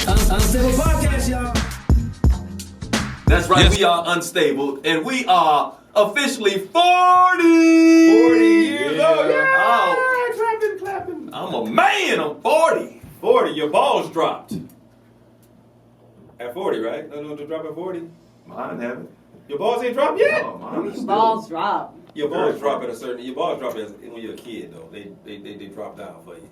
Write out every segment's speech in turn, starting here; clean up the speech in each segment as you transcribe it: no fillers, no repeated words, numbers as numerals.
Unstable Podcast, y'all. That's right, we are unstable, and we are officially 40! 40 years old, Oh, Clapping. I'm a man, I'm 40. 40, your balls dropped. At 40, right? No, to drop at 40. Mine haven't. Your balls ain't dropped yet? Oh, mine is still. Balls drop. Your balls drop at a certain. Your balls drop when you're a kid, though. They drop down for you.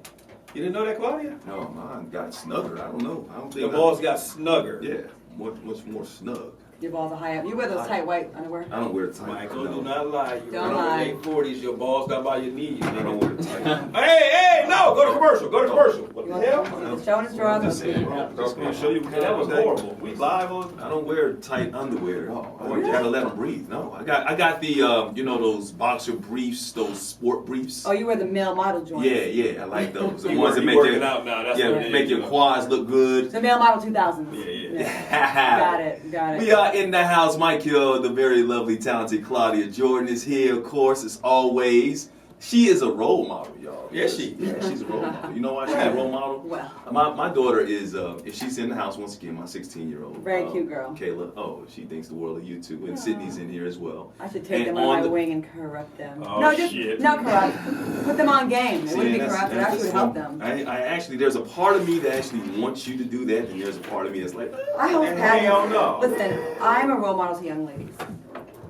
You didn't know that, Claudia? No, mine got snugger. I don't know. I don't think Your balls got snugger. Yeah, much more snug. Your balls are high up. You wear those tight white underwear? I don't wear tight. Michael, no. do not lie. You're Don't in lie. your late 40s. Your balls got by your knees. I don't wear tight. Hey, no! Go to commercial. Go to commeral. What You the want hell? to show his drawers? I'm just saying. I'm gonna show you. That was horrible. We live on. I don't wear tight underwear at all. I gotta let them breathe. No, I got the those boxer briefs, those sport briefs. Oh, you wear the male model joints. Yeah, I like those. The You ones that you make working your out now. That's yeah what it is, make your you know. quads look good. The male model 2000s. Yeah. Got it. We are in the house. Mike Hill, the very lovely, talented Claudia Jordan is here, of course, as always. She is a role model, y'all. Yes, she. Yeah, she's a role model. You know why she's a role model? Well. My daughter is, if she's in the house once again, my 16-year-old. Very cute girl. Kayla. Oh, she thinks the world of you too. And Sydney's in here as well. I should take And them on my the- wing and corrupt them. Oh, no, just shit. not corrupt. Put them on game. It See, wouldn't be that's- corrupt. It that's actually would the help thing. them. I actually, there's a part of me that actually wants you to do that, and there's a part of me that's like, I hope Hell no. Listen, I'm a role model to young ladies.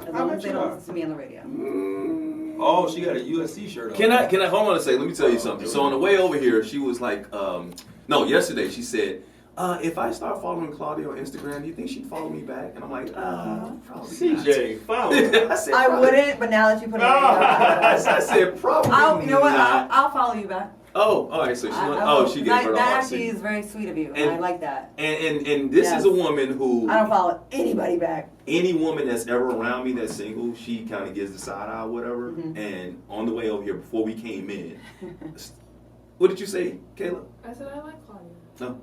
As long bet as they you don't are. listen to me on the radio. Oh, she got a USC shirt on. Can I hold on a second? Let me tell you something. So on the way over here, she was like, yesterday she said, if I start following Claudia on Instagram, do you think she'd follow me back? And I'm like, probably CJ, follow. not. I said, I probably- wouldn't, but now that you put it on I said, probably you know what? not. I'll follow you back. Oh, all right. So she she gave that, her the that heart actually signal. is very sweet of you. And- I like that. And this is a woman who I don't follow anybody back. any woman that's ever around me that's single, she kind of gives the side eye, or whatever. Mm-hmm. And on the way over here, before we came in, what did you say, Kayla? I said I like Claudia. No,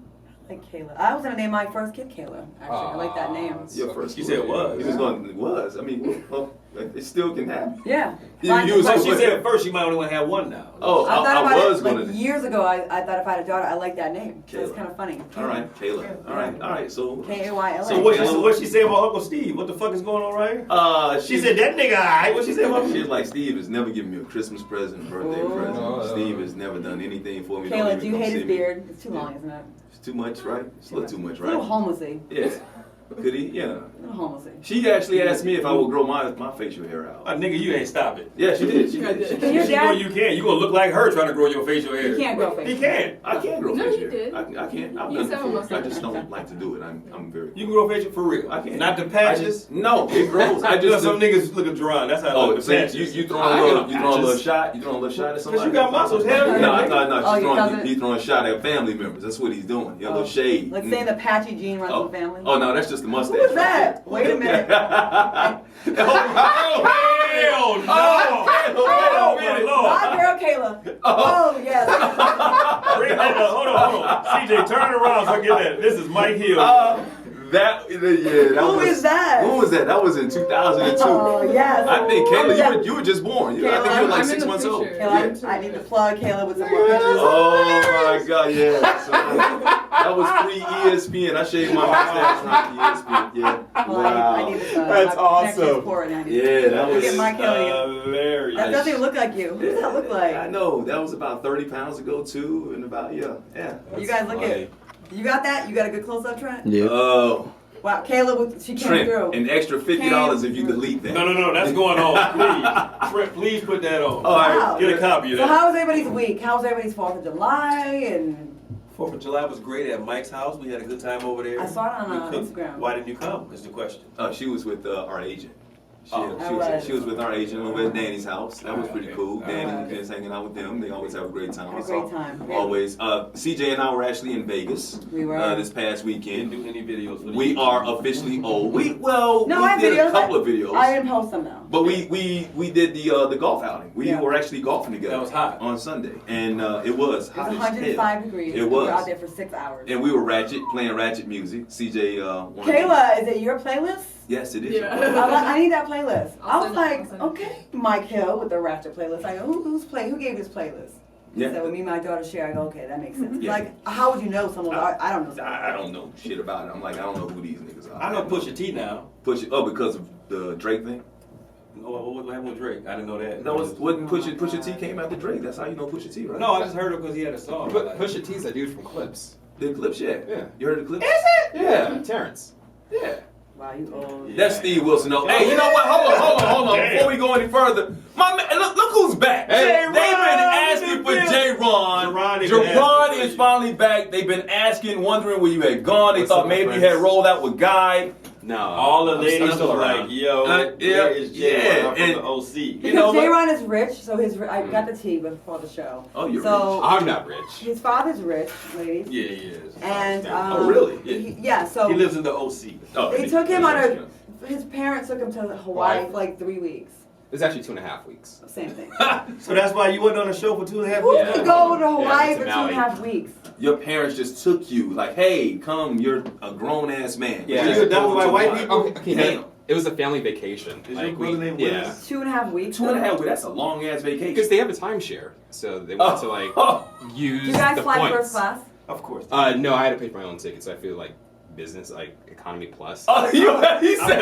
I like Kayla. I was gonna name my first kid Kayla. Actually, I like that name. your first. You said was. He was going. It was. I mean, well, it still can happen. Yeah. You was- So she said first you might only want to have one now. Oh, I thought I about was it going like years ago. I thought if I had a daughter, I like that name. So it's Kayla. kind of funny. All right, Kayla. All right. So. K-A-Y-L-A. So what she say about Uncle Steve? What the fuck is going on right here? She said that nigga alright. What she say about She's like, Steve has never given me a Christmas present, birthday Oh. present. Steve has never done anything for me. Don't Kayla, even do you come hate see his me. beard? It's too long, isn't it? It's too much, right? It's a little too much, A little right? homelessy. Yeah. Could he? Yeah. A little homelessy. She actually asked me if I would grow my facial hair out. Nigga, you ain't stop it. Yeah, she did. She did. She Can did. your You know dad? you can. You gonna look like her trying to grow your facial hair. You can't grow face. He can. I can grow No, facial you hair. did. I can. I've You done it said before. almost I just like don't like to do it. I'm very. You can grow facial for real. I can. Not the I patches. just, no, it grows. I You know just. some niggas look at Jerron. That's how I Oh, look at so the patches. you throwing a little shot? You throwing a little shot at somebody? you got muscles, hell yeah. No, Oh, you doesn't- he's throwing a shot at family members. That's what he's doing. He a little shade. Let's say the patchy gene runs in the family. Oh no, that's just the mustache. Who is that? Wait a minute. Hell no! Oh, my Lord. My girl Kayla. Oh, yes. Bring that up. Hold on. CJ, turn it around so I get that. This is Mike Hill. That Who is that? When was that? That was in 2002. Oh, yes. I think Who is that? Kayla, you were just born. I think you were Kayla, like I'm 6 in the months old. picture. Kayla, I need to plug Kayla with some more pictures. Oh my God, yeah. So, that was pre-ESPN. I shaved my mustache around ESPN. Yeah. Well, Wow. I need this, That's my awesome. connection's poor and I need Yeah, that to was get my Kayla. hilarious. That doesn't even look like you. Who does that look like? I know. That was about 30 pounds ago too, and about yeah. You guys look at. You got that? You got a good close-up, Trent? Yeah. Oh, Wow, Kayla, she came Trent, through. an extra $50 if you delete that. No, that's going on. Please. Trent, please put that on. All right. Wow. Get a copy of So that. how was everybody's week? How was everybody's 4th of July? And 4th of July was great at Mike's house. We had a good time over there. I saw it on We cooked. Instagram. Why didn't you come? Is the question. She was with our agent. She, Oh. she was with our agent over at Danny's house. That was pretty Okay. cool. Danny Alright. was hanging out with them. They always have a great time. Had a great time. Always. CJ and I were actually in Vegas. We were. This past Didn't weekend. do any videos for the We YouTube. are officially old. We No, I have did videos. a couple of videos. I didn't post them though. But we did the golf outing. We Yeah. were actually golfing together. That was hot. On Sunday, and it was It hot was as 105 hell. degrees. It We were was. out there for 6 hours. And we were playing ratchet music. CJ wanted Kayla, is it your playlist? Yes, it is. Yeah. I need that playlist. I I'll was send it, like, I'll send it. okay, Mike Hill with the Ratchet playlist. I go, who gave this playlist? He Yeah. said, well, me and my daughter share. I go, okay, that makes sense. Yeah. Like, how would you know someone? I don't know. Someone. I don't know shit about it. I'm like, I don't know who these niggas are. I know Pusha T now. Push it. Oh, because of the Drake thing. Oh, what happened with Drake? I didn't know that. No, wasn't Pusha T came after Drake. That's how you know Pusha T, right? No, I just heard it because he had a song. But Pusha T's a dude from Clips. The clips, yeah. Yeah. You heard the clips? Yeah, Terrence. Yeah. Wow, you old. That's Steve Wilson. No. Hey, you know what? Hold on. Before we go any further, my man, look who's back. Hey, They've been asking for J-Ron. Jerron is finally back. They've been asking, wondering where you had gone. They What's thought up, maybe you friends? had rolled out with Guy. No. All the I'm ladies still are like, around. yo, yeah, where is Jay? yeah, I'm from and- the OC. You Because know what? J-Ron is rich, so I got the tea before the show. Oh, you're so I'm not rich. his father's rich, ladies. Yeah, he is. And Oh, really? Yeah. So He lives in the OC. Oh, they took him on that's a. His parents took him to Hawaii Why? for like 3 weeks. It's actually 2.5 weeks. Same thing. So that's why you wasn't on the show for 2.5 Who weeks? could go to Hawaii Yeah, for to 2.5 weeks? Your parents just took you, like, hey, come, you're a grown ass man. Yeah. Just You adopted go by to white Hawaii. people? Okay, Damn. no, it was a family vacation. Is your brother named yeah. Willis? 2.5 weeks. 2.5 weeks, that's a long ass vacation. Because they have a timeshare, so they want to like use Do you guys the fly points. first class? Of course. No, I had to pay for my own ticket, so I feel like business, like economy plus. Oh, he said, he said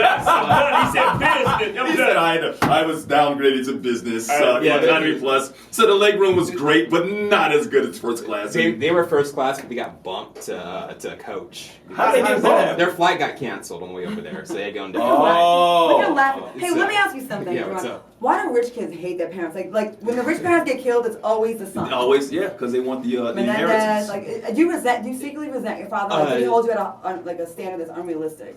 business. he said I was downgraded to business, yeah, economy plus. So the leg room was great, but not as good as first class. They were first class, but they got bumped to coach. How did they get bumped? Their flight got canceled on the way over there, so they had to go on different flight. Oh. Look at laugh. Hey, It's, let me ask you something. yeah, what's Jerron. up? Why do rich kids hate their parents? Like when the rich parents get killed, it's always the son. Always, yeah, because they want the Menendez, inheritance. like, do you secretly resent your father? Like, he holds you at like a standard that's unrealistic.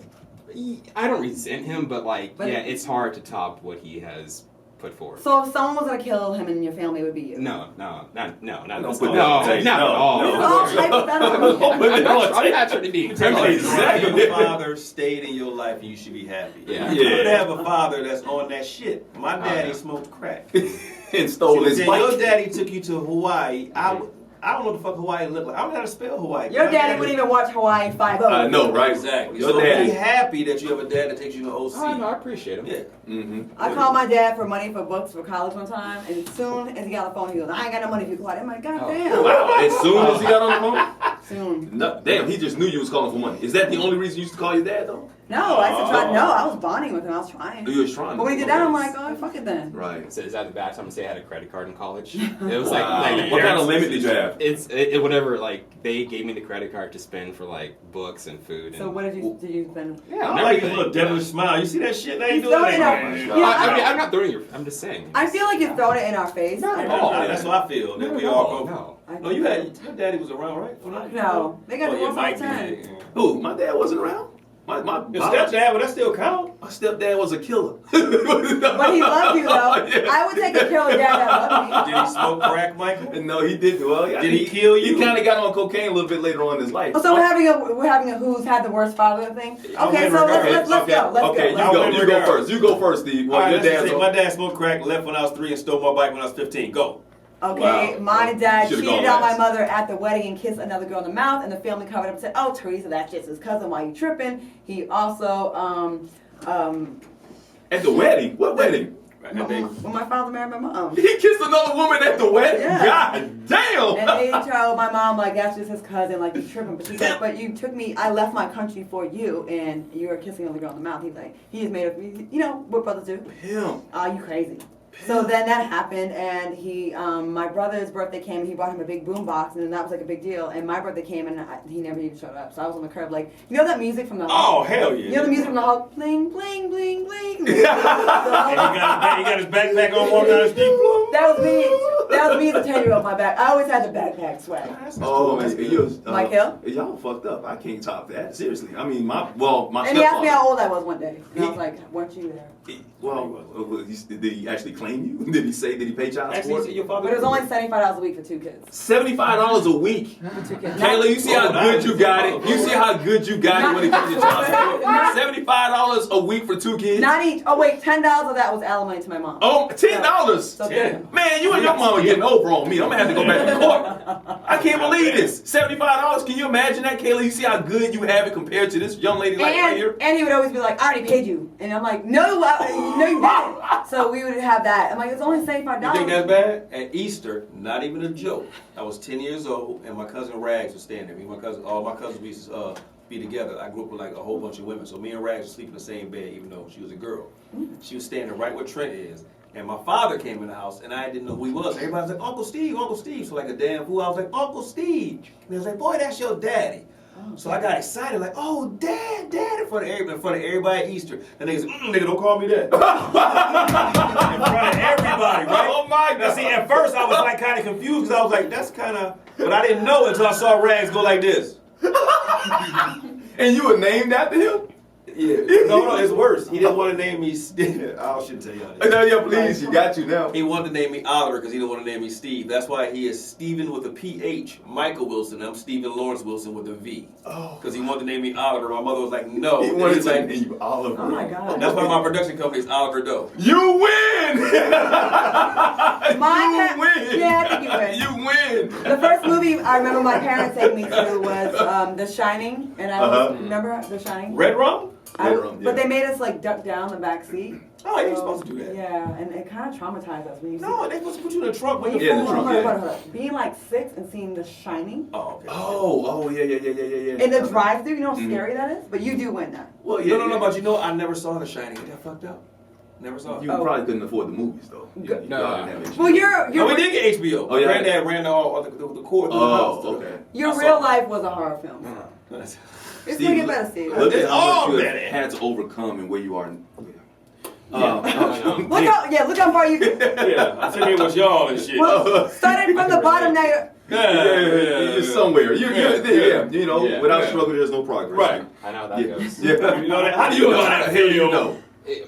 I don't resent him, but like, But- yeah, it's hard to top what he has put forward. So if someone was gonna kill him in your family, it would be you. No, not Don't this. put No, that on tape. not at all. No, It's all hypothetical. Don't put that on I'm tape. not trying to be Exactly. Your father stayed in your life and you should be happy. Yeah. You could Yeah. have a father that's on that shit. My daddy yeah. smoked crack. And stole his Then bike. your daddy took you to Hawaii. I don't know what the fuck Hawaii looked like. I don't know how to spell Hawaii. Your My daddy wouldn't even watch Hawaii 5-0. I know, right? Exactly. Your so daddy. be happy that you have a dad that takes you to OC. Oh, no, I appreciate him. Yeah. Mm-hmm. I called my dad for money for books for college one time, and as soon as he got on the phone, he goes, I ain't got no money for you, Clyde. I'm like, God Oh. damn. Wow. As soon as he got on the phone? Soon. No, damn, he just knew you was calling for money. Is that the only reason you used to call your dad, though? No, I said, try. No, I was bonding with him. I was trying. You was trying. But when he did that, I'm like, oh, fuck it then. Right. So is that the bad time to say I had a credit card in college? It was Wow. like What kind of limit did you have? It's whatever. Like they gave me the credit card to spend for like books and food. So and, what did you spend? Yeah, I and don't like his everything. little devilish smile. You see that shit? Now you He's doing throwing it that. up. Man. You know, I mean, I'm not throwing your. I'm just saying. I feel like you're throwing it in our face. Not at I- all. That's what I feel. That No, we all go. no. I- No, you had your daddy was around, right? No, they got Oh, yeah, divorced all the Mike time. did. Who? My dad wasn't around. My Your stepdad, but that still count. My stepdad was a killer. But he loved you though. Yeah. I would take a killer dad that loved me. Did he smoke crack, Michael? No, he didn't. Well, Did he kill you? He kind of got on cocaine a little bit later on in his life. So we're having a who's had the worst father thing. I'll Okay, never so go. let's go. Let's okay, go. you I'll go. never You go go. first. You go first, Steve. Well, All right, your let's just dad's say my dad smoked crack, left when I was 3, and stole my bike when I was 15. Go. Okay, Wow. my dad Should've cheated gone on my last. mother at the wedding and kissed another girl in the mouth, and the family covered up and said, "Oh, Teresa, that's just his cousin. Why you tripping?" He also, At the wedding. What wedding? when my father married my mom. He kissed another woman at the wedding. Yeah. God damn. And they told my mom, like, that's just his cousin, like, he's tripping. But she's like, but you took me, I left my country for you, and you were kissing another girl in the mouth. He's like, he just made up, you know, what brothers do. Him. You crazy. So then that happened, and he, my brother's birthday came, and he brought him a big boom box, and then that was like a big deal. And my birthday came, and he never even showed up. So I was on the curb, like, you know that music from the Oh, hell yeah. You know the music from the Hulk? Bling, bling, bling, bling. And he got his backpack on walking down the street. That was me. That was me as a 10-year-old. My back. I always had the backpack swag. Oh, man. Mike Hill? Y'all fucked up. I can't top that. Seriously. I mean, my And he asked me stepfather. how old I was one day. And I was like, weren't you there? Did he actually claim you? Did he say, did he pay child support? Actually, your father. But it was only $75 a week for 2 kids. $75 a week. For 2 kids. Kayla, you see how good you got it? You see how good you got it when it comes to child support? $75 a week for 2 kids? Not each. Oh, wait, $10 of that was alimony to my mom. Oh, $10. So, Yeah. Man, you and your mom John getting over on me. I'm gonna have to go back to court. I can't believe this. $75. Can you imagine that, Kayla? You see how good you have it compared to this young lady like right here? And he would always be like, I already paid you. And I'm like, no, no, you didn't. So we would have that. I'm like, it's only $75. You think that's bad? At Easter, not even a joke. I was 10 years old, and my cousin Rags was staying there. Me and my cousin, all my cousins, we used to be together. I grew up with like a whole bunch of women, so me and Rags would sleep in the same bed, even though she was a girl. She was standing right where Trent is. And my father came in the house, and I didn't know who he was. Everybody was like, Uncle Steve, Uncle Steve. So like a damn fool, I was like, Uncle Steve. And they was like, boy, that's your daddy. So I got excited, like, oh, Dad, in front of everybody at Easter. And they said, nigga, don't call me that. In front of everybody, right? Oh my God. Now see, at first I was like kind of confused, because I was like, that's kind of, but I didn't know until I saw Rags go like this. And you were named after him? Yeah. No, it's worse. He didn't want to name me. I shouldn't tell y'all this. No, yeah, please, you got you now. He wanted to name me Oliver because he didn't want to name me Steve. That's why he is Stephen with a PH, Michael Wilson. I'm Stephen Lawrence Wilson with a V. Oh. Because he wanted to name me Oliver. My mother was like, no. He wanted He's to like, name you Oliver. Oh my God. that's why my production company is Oliver Doe. You win! You win! Yeah, I think you win. You win! The first movie I remember my parents taking me to was The Shining. And I was, remember The Shining? Red Rum? But they made us like duck down the back seat. Oh, you ain't supposed to do that. Yeah, and it kind of traumatized us when you see No, they supposed to put you in the trunk. when With you Yeah, in the hold trunk, on, hold on. Being like 6 and seeing The Shining Oh, okay. Oh, yeah. in the drive-thru, you know how scary that is? But you do win that. Well, yeah. No, but you know, I never saw The Shining. It got fucked up. Never saw it. You probably couldn't afford the movies, though. You Good. No. y'all didn't have Well, HBO. No, we did get HBO. Oh, yeah. Granddad ran the cord through the house. Okay. your I saw real it. life was a horror film. That's- It's gonna get better, Steve. Look at It's how all much you better. have had to overcome and where you are. Look how far you. Yeah, I sitting here with y'all and shit. Well, starting from the bottom, now you're. You're somewhere. You're there. You know, Yeah. without Yeah. struggle, there's no progress. Right. I know how that Yeah. goes. Yeah. You know that? How do you know that? How the hell you know?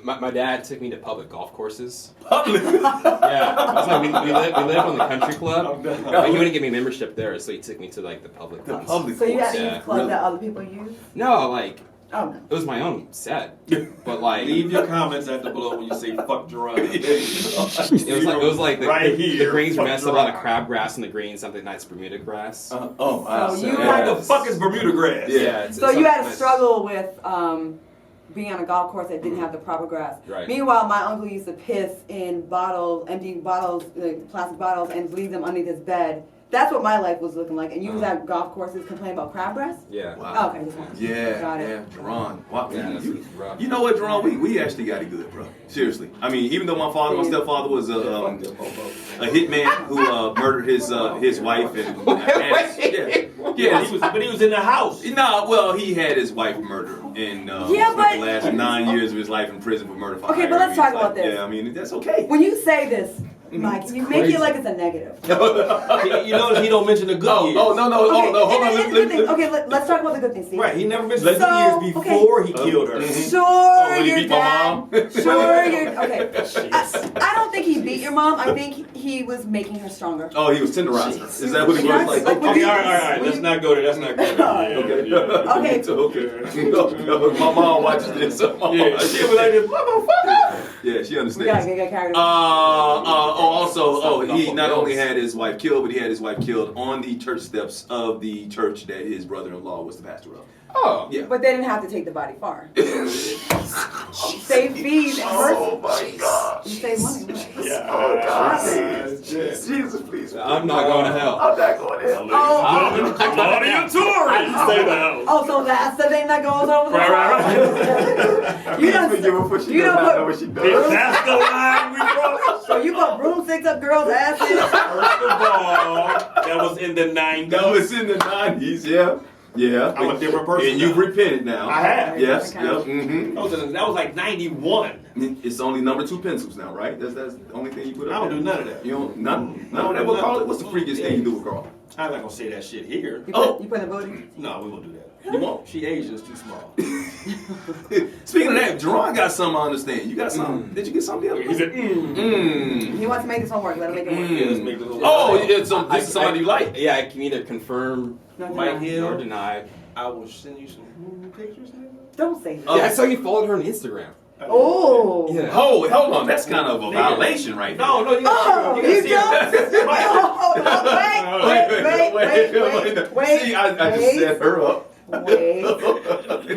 My dad took me to public golf courses. Public. Yeah, it's like we live on the country I'm club, done. but he wouldn't give me membership there, so he took me to like the public The ones. public. So you had to Yeah, use clubs really. that other people use? No, like Oh no. it was my own set, but like Leave your comments at the below when you say fuck Jerron. it was like the, Right the here. greens were Fuck messed up, a lot of Jerron. crabgrass in the greens, something nice Bermuda grass. Oh, wow. So you What had the fuck is Bermuda grass? Yeah. it's So you had to nice. struggle with being on a golf course that didn't have the proper grass. Right. Meanwhile, my uncle used to piss in bottles, empty bottles, plastic bottles, and leave them underneath his bed. That's what my life was looking like. And you was at golf courses complaining about crabgrass? Yeah. Wow. Oh, okay, just one. Yeah, Got yeah, it. Jerron. Wow, Yeah, that's you, rough. you know what, Jerron? We actually got it good, bro. Seriously. I mean, even though my stepfather was a hitman who murdered his wife and Yeah, but he was in the house. No, well, he had his wife murdered and Yeah, spent but- the last 9 years of his life in prison for murder. For Okay, hire. but let's I mean, talk it's about like, this. Yeah, I mean that's okay. When you say this, Mike, you make crazy. it like it's a negative. You notice he don't mention the good years. Oh no, hold on. and it's a good thing. Okay, let's talk about the good things, Steve. Right, he never mentioned the So, good years before he killed her. Sure, when he your beat my dad. mom? Sure, okay. I don't think he beat your mom. I think he was making her stronger. Oh, he was tenderizing. Is that what he was Yes, like? like, Okay, all right. Let's not go there. That's not good. Okay. Okay. My mom watches this. Yeah, she was like this, motherfucker. Yeah, she We gotta understands. get carried away. Also, he not only had his wife killed, but he had his wife killed on the church steps of the church that his brother-in-law was the pastor of. Oh, Yeah. But they didn't have to take the body far. Save fees and Oh my God. You save money. Right? Oh God. Jesus, please. I'm not going to hell. I'm not going to hell. Oh, Claudia Torres. Say that. oh, so that's the thing that goes over the Right. You don't. Forgive her for she You does don't not know put. what she does. That's the line we crossed. So you put broomsticks up girls' asses. First of all, that was in the 90s. That was in the 90s, yeah. Yeah. I'm a different person And you've now. repented now. I have. Yes, Okay. yep. Mm-hmm. That was like 91. It's only number 2 pencils now, right? That's the only thing you put I up don't there. do none of that. You don't, none of that. We'll call it, what's the freakiest thing you do with Carl? I'm not gonna say that shit here. You Oh. put, you put in the booty. No, we won't do that. You won't. She Asian, it's too small. Speaking of that, Jerron got something I understand. You got something. Did you get something the other He day? said, Mm. He wants to make this homework. Let him make it work. Yeah, let's make this Oh, it's this is somebody you like. Yeah, I can either confirm No, Mike no. Hill. or deny. I will send you some pictures, nigga. Don't say that. Oh. Yeah, I saw you followed her on Instagram. Oh. Yeah. Oh, hold on. That's kind of a violation right there. No, you Oh, gotta you see don't? Wait. See, I just set her up. Wait.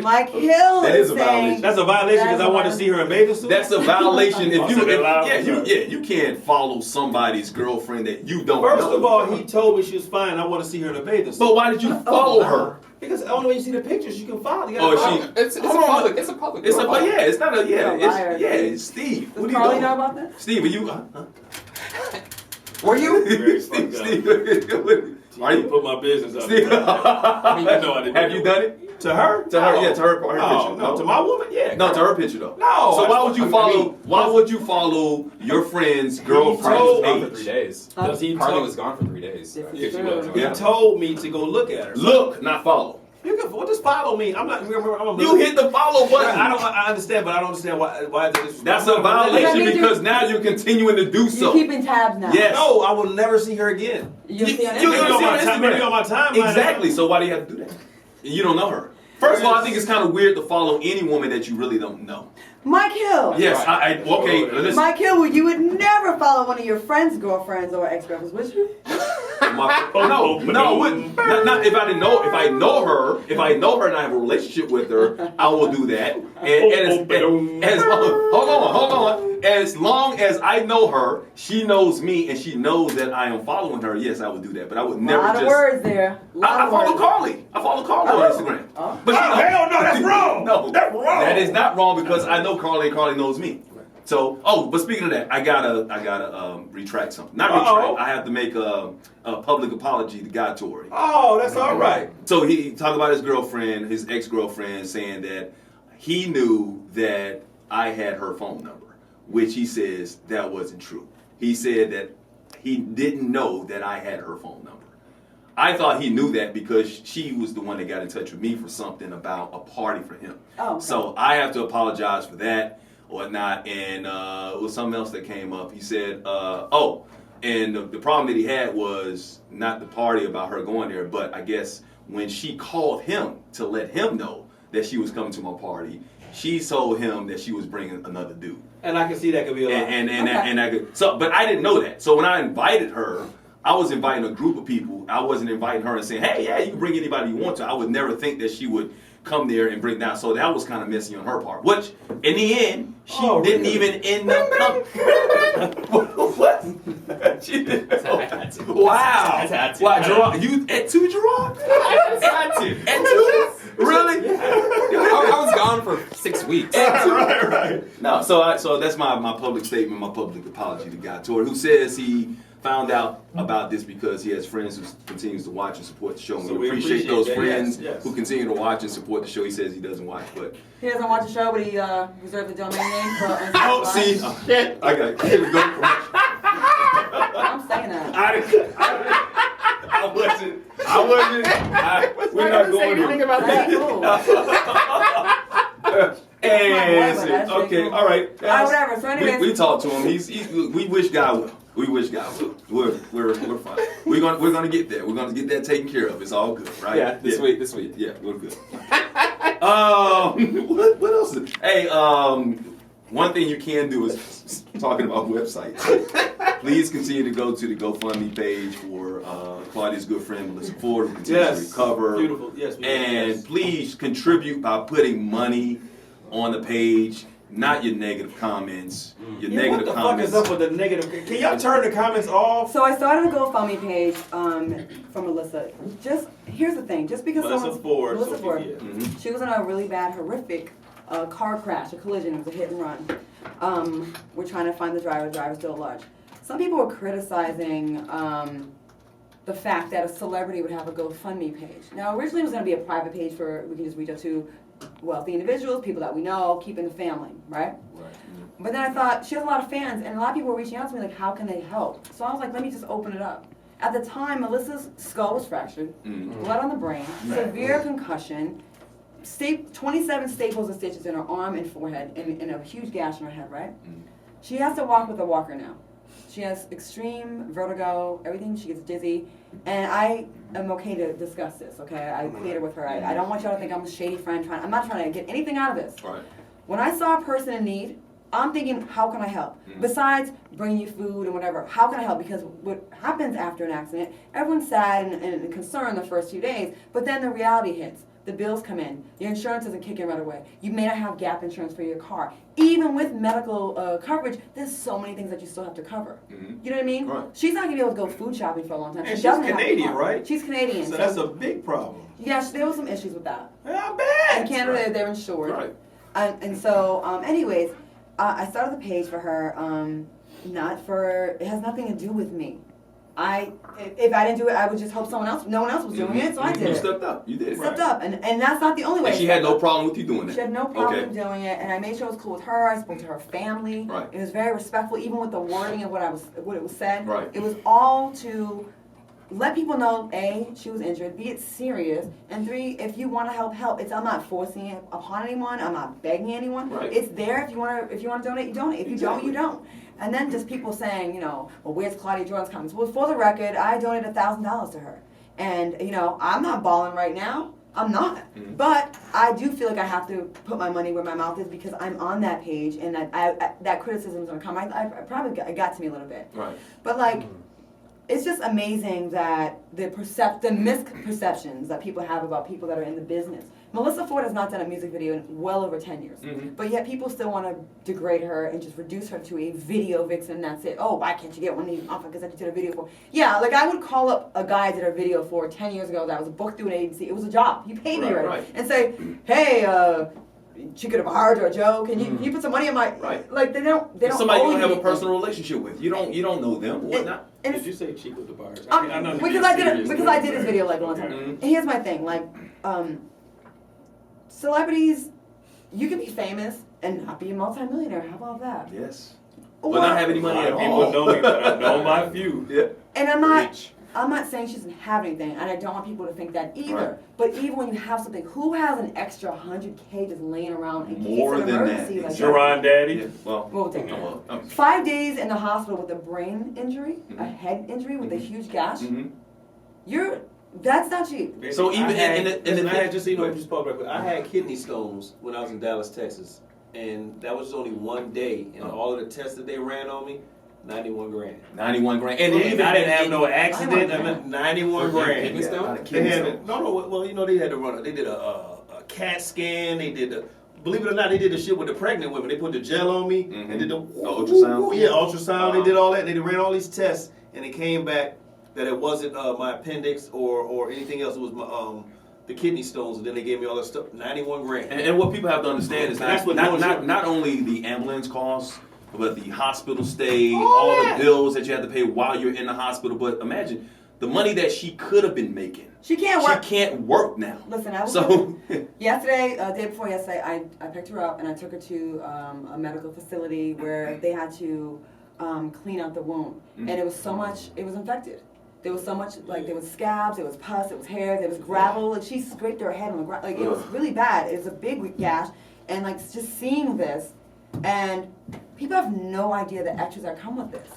Mike Hill That is a saying- violation. That's a violation because I That's a wanted to see her in bathing suit. That's a violation if Oh, you, so they're allowed? you can't follow somebody's girlfriend that you don't First know. of all, he told me she was fine. I want to see her in a bathing suit. But why did you follow her? Because only when you see the pictures, you can follow. You Oh, gotta follow. she- It's a Hold on. public. It's a public. It's a profile. yeah. It's not a yeah. You're a liar. It's Steve. Does What are you Carly doing? know about this? Steve, are you? Were you? Very Steve, fucked up. are you? Put my business out Steve, there. I know I didn't. have you done it? To her? To her, No. yeah, to her No, picture. no, to my woman, yeah. No, to her picture though. No, So I why would you mean, follow? Why would you follow your friend's girlfriend's Carly was gone for page? 3 days. Because he Carly told- was gone for 3 days. This Yeah, is she true. was. Yeah. He told me to go look at her. Look, not follow. You can well, just follow me. I'm not. I'm You hit the follow button. I understand, but I don't understand why this. That's a violation That means because now you're continuing to do You're so. keeping tabs now. Yes. No, I will never see her again. You see on You Instagram? don't see on Instagram. Maybe on my timeline. Exactly. So why do you have to do that? You don't know her. First of all, I think it's kind of weird to follow any woman that you really don't know. Mike Hill. Yes. Okay. Listen. Mike Hill, you would never follow one of your friends' girlfriends or ex-girlfriends, would you? No, I wouldn't. Not if I didn't know. If I know her, and I have a relationship with her, I will do that. And as long, hold on. As long as I know her, she knows me, and she knows that I am following her. Yes, I would do that. But I would A never lot just. of words there. I follow Carly. I follow Carly on Instagram. Oh. But you know, hell no, that's wrong. No, That's wrong. That is not wrong because I know Carly and Carly knows me. So, but speaking of that, I gotta retract something. Not Uh-oh. retract. I have to make a public apology to Guy Tory. Oh, that's all right. So he talked about his girlfriend, his ex-girlfriend, saying that he knew that I had her phone number, which he says that wasn't true. He said that he didn't know that I had her phone number. I thought he knew that because she was the one that got in touch with me for something about a party for him. Oh, okay. So I have to apologize for that or whatnot. And it was something else that came up. He said, and the problem that he had was not the party about her going there, but I guess when she called him to let him know that she was coming to my party, she told him that she was bringing another dude. And I can see that could be a lie. And I could, so, but I didn't know that. So when I invited her, I was inviting a group of people. I wasn't inviting her and saying, hey, yeah, you can bring anybody you want to. I would never think that she would come there and bring down. So that was kind of messy on her part, which in the end, she didn't even end up coming. What? She didn't. Wow. Wow, Gerard, you at 2, Gerard? At 2. Really? I was gone for 6 weeks. Right. No, so that's my public statement, my public apology to Guy Tory, who says he found out about this because he has friends who continues to watch and support the show. And So we we appreciate those that, friends yes. who continue to watch and support the show. He says he doesn't watch, but He doesn't watch the show, but he reserved the domain name for Instagram oh, Live. see, shit, I got here we go. I'm saying that. We're not going there. about That's cool. And That's okay, pretty cool. all right. All right, whatever. So anyways, We talked to him. We wish God well. We wish God well. We're fine. We're gonna get there. We're gonna get that taken care of. It's all good, right? Yeah, this week. Yeah, we're good. What else? Hey, one thing you can do is talking about websites. Please continue to go to the GoFundMe page for Claudia's good friend Melissa Ford, who continues to recover. Beautiful. Yes. And yes. please contribute by putting money on the page, not your negative comments. Your Yeah, negative what the comments. fuck is up with the negative? Can y'all turn the comments off? so I started a GoFundMe page for Melissa. Just here's the thing. Just because Melissa someone's Ford. Melissa so Ford, yeah. Mhm. she was in a really bad, horrific car crash, a collision. It was a hit and run. We're trying to find the driver. The driver's still at large. Some people were criticizing the fact that a celebrity would have a GoFundMe page. Now, originally it was going to be a private page for we can just reach out to wealthy individuals, people that we know, keeping the family, right? But then I thought, she has a lot of fans, and a lot of people were reaching out to me like, how can they help? So I was like, let me just open it up. At the time, Melissa's skull was fractured, blood on the brain, severe concussion, 27 staples and stitches in her arm and forehead, and a huge gash in her head, right? She has to walk with a walker now. She has extreme vertigo, everything, she gets dizzy, and I am okay to discuss this, okay? I cleared it with her. I don't want y'all to think I'm a shady friend I'm not trying to get anything out of this. Right. When I saw a person in need, I'm thinking, how can I help? Mm-hmm. Besides bringing you food and whatever, how can I help? Because what happens after an accident, everyone's sad and concerned the first few days, but then the reality hits. The bills come in. Your insurance doesn't kick in right away. You may not have gap insurance for your car. Even with medical coverage, there's so many things that you still have to cover. Mhm. You know what I mean? Right. She's not going to be able to go food shopping for a long time. And She she's doesn't have a Canadian, car. right? She's Canadian. So that's a big problem. Yes, there were some issues with that. I bet. In Canada, they're insured. Right. And so, anyways, I started the page for her. It has nothing to do with me. If I didn't do it, I would just hope someone else. No one else was doing it, so I did You it. stepped up. You did. Stepped up, and that's not the only way. And she I had stepped no up. problem with you doing that. She had no problem Okay. doing it, and I made sure it was cool with her. I spoke to her family. Right. It was very respectful, even with the wording of what it was said. Right. It was all to let people know, A, she was injured, B, it's serious, and 3, if you want to help. I'm not forcing it upon anyone. I'm not begging anyone. Right. It's there. If you want to donate, you donate. If you don't, you don't. And then just people saying, well, where's Claudia Jordan's comments? Well, for the record, I donated $1,000 to her, and I'm not balling right now. I'm not. Mhm. But I do feel like I have to put my money where my mouth is because I'm on that page, and that criticism is gonna come. I probably got to me a little bit. Right. But like, it's just amazing that the misperceptions that people have about people that are in the business. Melissa Ford has not done a music video in well over 10 years. Mhm. But yet people still want to degrade her and just reduce her to a video vixen and that's it. Oh, why can't you get one of these motherfuckers that you did a video for? Yeah, like I would call up a guy I did a video for 10 years ago that was booked through an agency. It was a job. He paid me Right, already. right. And say, hey, she could have hired her, Joe. Can you put some money in my Right. Like they don't Somebody owe you don't have a anything. personal relationship with. You don't know them. Whatnot. And Did it's- you say cheap with the bars? because I did his video like a long time. Mhm. And here's my thing, like, celebrities, you can be famous and not be a multimillionaire. How about that? Yes. Or- But not have any money at People all. know me, but I know my few. Yeah. And Rich. I'm not saying she doesn't have anything, and I don't want people to think that either. Right. But even when you have something, who has an extra $100K just laying around in More case of than an that, emergency? Like Jerron Daddy. Yeah. Well. We'll take that. well, 5 days in the hospital with a brain injury, a Mhm. head injury with a huge gash. Mhm. That's not cheap. So even I had, in the I had just Go ahead. just pause real quick. I had kidney stones when I was in Dallas, Texas, and that was only one day, and Oh. all of the tests that they ran on me, 91 grand. 91 grand. And even I didn't have no 91 accident. I meant 91 For grand. kidney stone? Out of They kidney had stones. well, they had to run. They did a CAT scan. They did believe it or not, they did the shit with the pregnant women. They put the gel on me Mhm. and did the ultrasound? Yeah, ultrasound. Uh-huh. They did all that. They ran all these tests, and it came back that it wasn't my appendix or anything else. It was my the kidney stones, and then they gave me all that stuff. 91 grand. And what people have to understand is That's what not only the ambulance costs, but the hospital stay, All all that. the bills that you have to pay while you're in the hospital. But imagine the money that she could have been making. She can't work. She can't work now. Listen, I was So yesterday, day before yesterday, I picked her up and I took her to a medical facility where they had to clean out the wound, and it was so much. It was infected. There was so much, like there was scabs, there was pus, there was hair, there was gravel. Like she scraped her head on the ground. Like it was really bad. It was a big gash, and like just seeing this, and people have no idea the extras that come with this.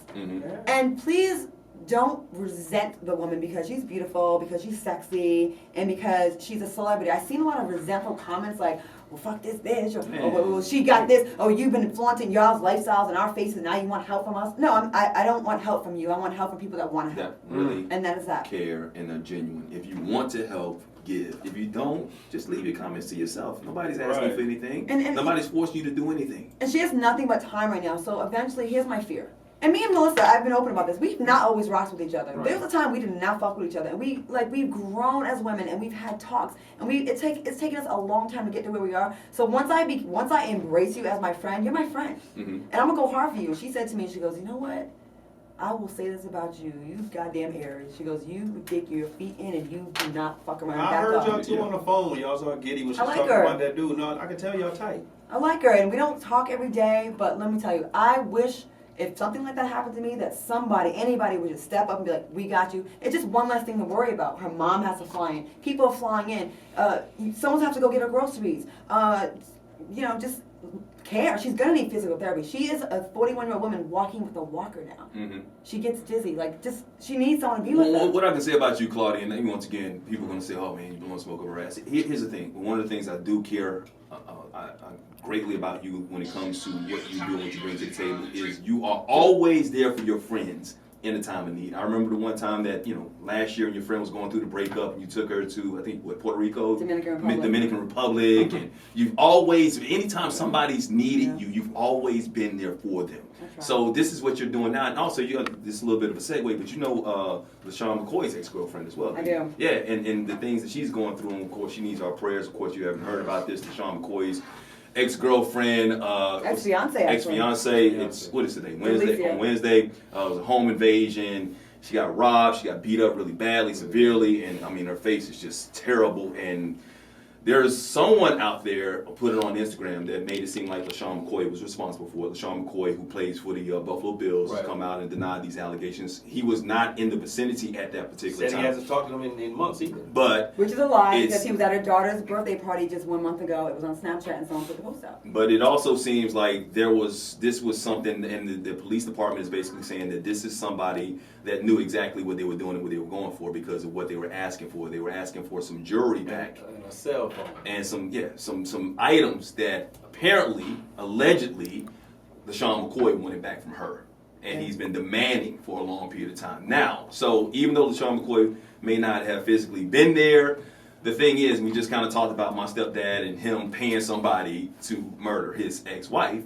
And please don't resent the woman because she's beautiful, because she's sexy, and because she's a celebrity. I've seen a lot of resentful comments like, well, fuck this bitch, or well, she got this, oh, you've been flaunting y'all's lifestyles in our faces, now you want help from us? No, I don't want help from you. I want help from people that want to help. that really And that is that. care and are genuine. If you want to help, give. If you don't, just leave your comments to yourself. Nobody's asking Right. for anything. And- Nobody's forcing you to do anything. And she has nothing but time right now, so eventually, here's my fear. And me and Melissa, I've been open about this. We've not always rocked with each other. Right. There was a time we did not fuck with each other, and we've grown as women, and we've had talks, and it's taken us a long time to get to where we are. So once I embrace you as my friend, you're my friend, and I'm gonna go hard for you. She said to me, she goes, you know what? I will say this about you. You goddamn Aries. She goes, you dig your feet in, and you do not fuck around. I Back heard up. y'all two on the phone when y'all saw Giddy when she I was like talking her. about that dude. No, I can tell y'all tight. I like her, and we don't talk every day, but let me tell you, I wish if something like that happened to me, that anybody would just step up and be like, we got you. It's just one less thing to worry about. Her mom has to fly in. People are flying in. Someone's have to go get her groceries. care. She's gonna need physical therapy. She is a 41-year-old woman walking with a walker now. Mm-hmm. She gets dizzy. She needs someone to be with her. What I can say about you, Claudia, and once again, people are going to say, oh man, you blowing smoke over her ass. Here's the thing. One of the things I do care I greatly about you when it comes to what you do and what you bring to the table is you are always there for your friends in a time of need. I remember the one time that, last year when your friend was going through the breakup and you took her to, I think, Puerto Rico? Dominican Republic. And you've always, anytime somebody's needed you, you've always been there for them. Right. So this is what you're doing now. And also, this is a little bit of a segue, but LaShawn McCoy's ex-girlfriend as well. I do. Yeah, and the things that she's going through, and of course, she needs our prayers. Of course, you haven't heard about this. LaShawn McCoy's ex-girlfriend, ex-fiance, actually. Ex-fiance. It's, what is today? Wednesday. Alicia. On Wednesday, it was a home invasion. She got robbed. She got beat up really badly, severely, and I mean, her face is just terrible. And there's someone out there put it on Instagram that made it seem like LaShawn McCoy was responsible for it. LaShawn McCoy, who plays for the Buffalo Bills, has come out and denied these allegations. He was not in the vicinity at that particular Said time. he hasn't talked to them in months either. But which is a lie because he was at her daughter's birthday party just 1 month ago. It was on Snapchat and someone put the post out. But it also seems like this was something, and the police department is basically saying that this is somebody that knew exactly what they were doing and what they were going for because of what they were asking for. They were asking for some jewelry back. And a cell phone. And some items that apparently, allegedly, LaShawn McCoy wanted back from her. And he's been demanding for a long period of time. Now, so even though LaShawn McCoy may not have physically been there, the thing is, we just kind of talked about my stepdad and him paying somebody to murder his ex-wife.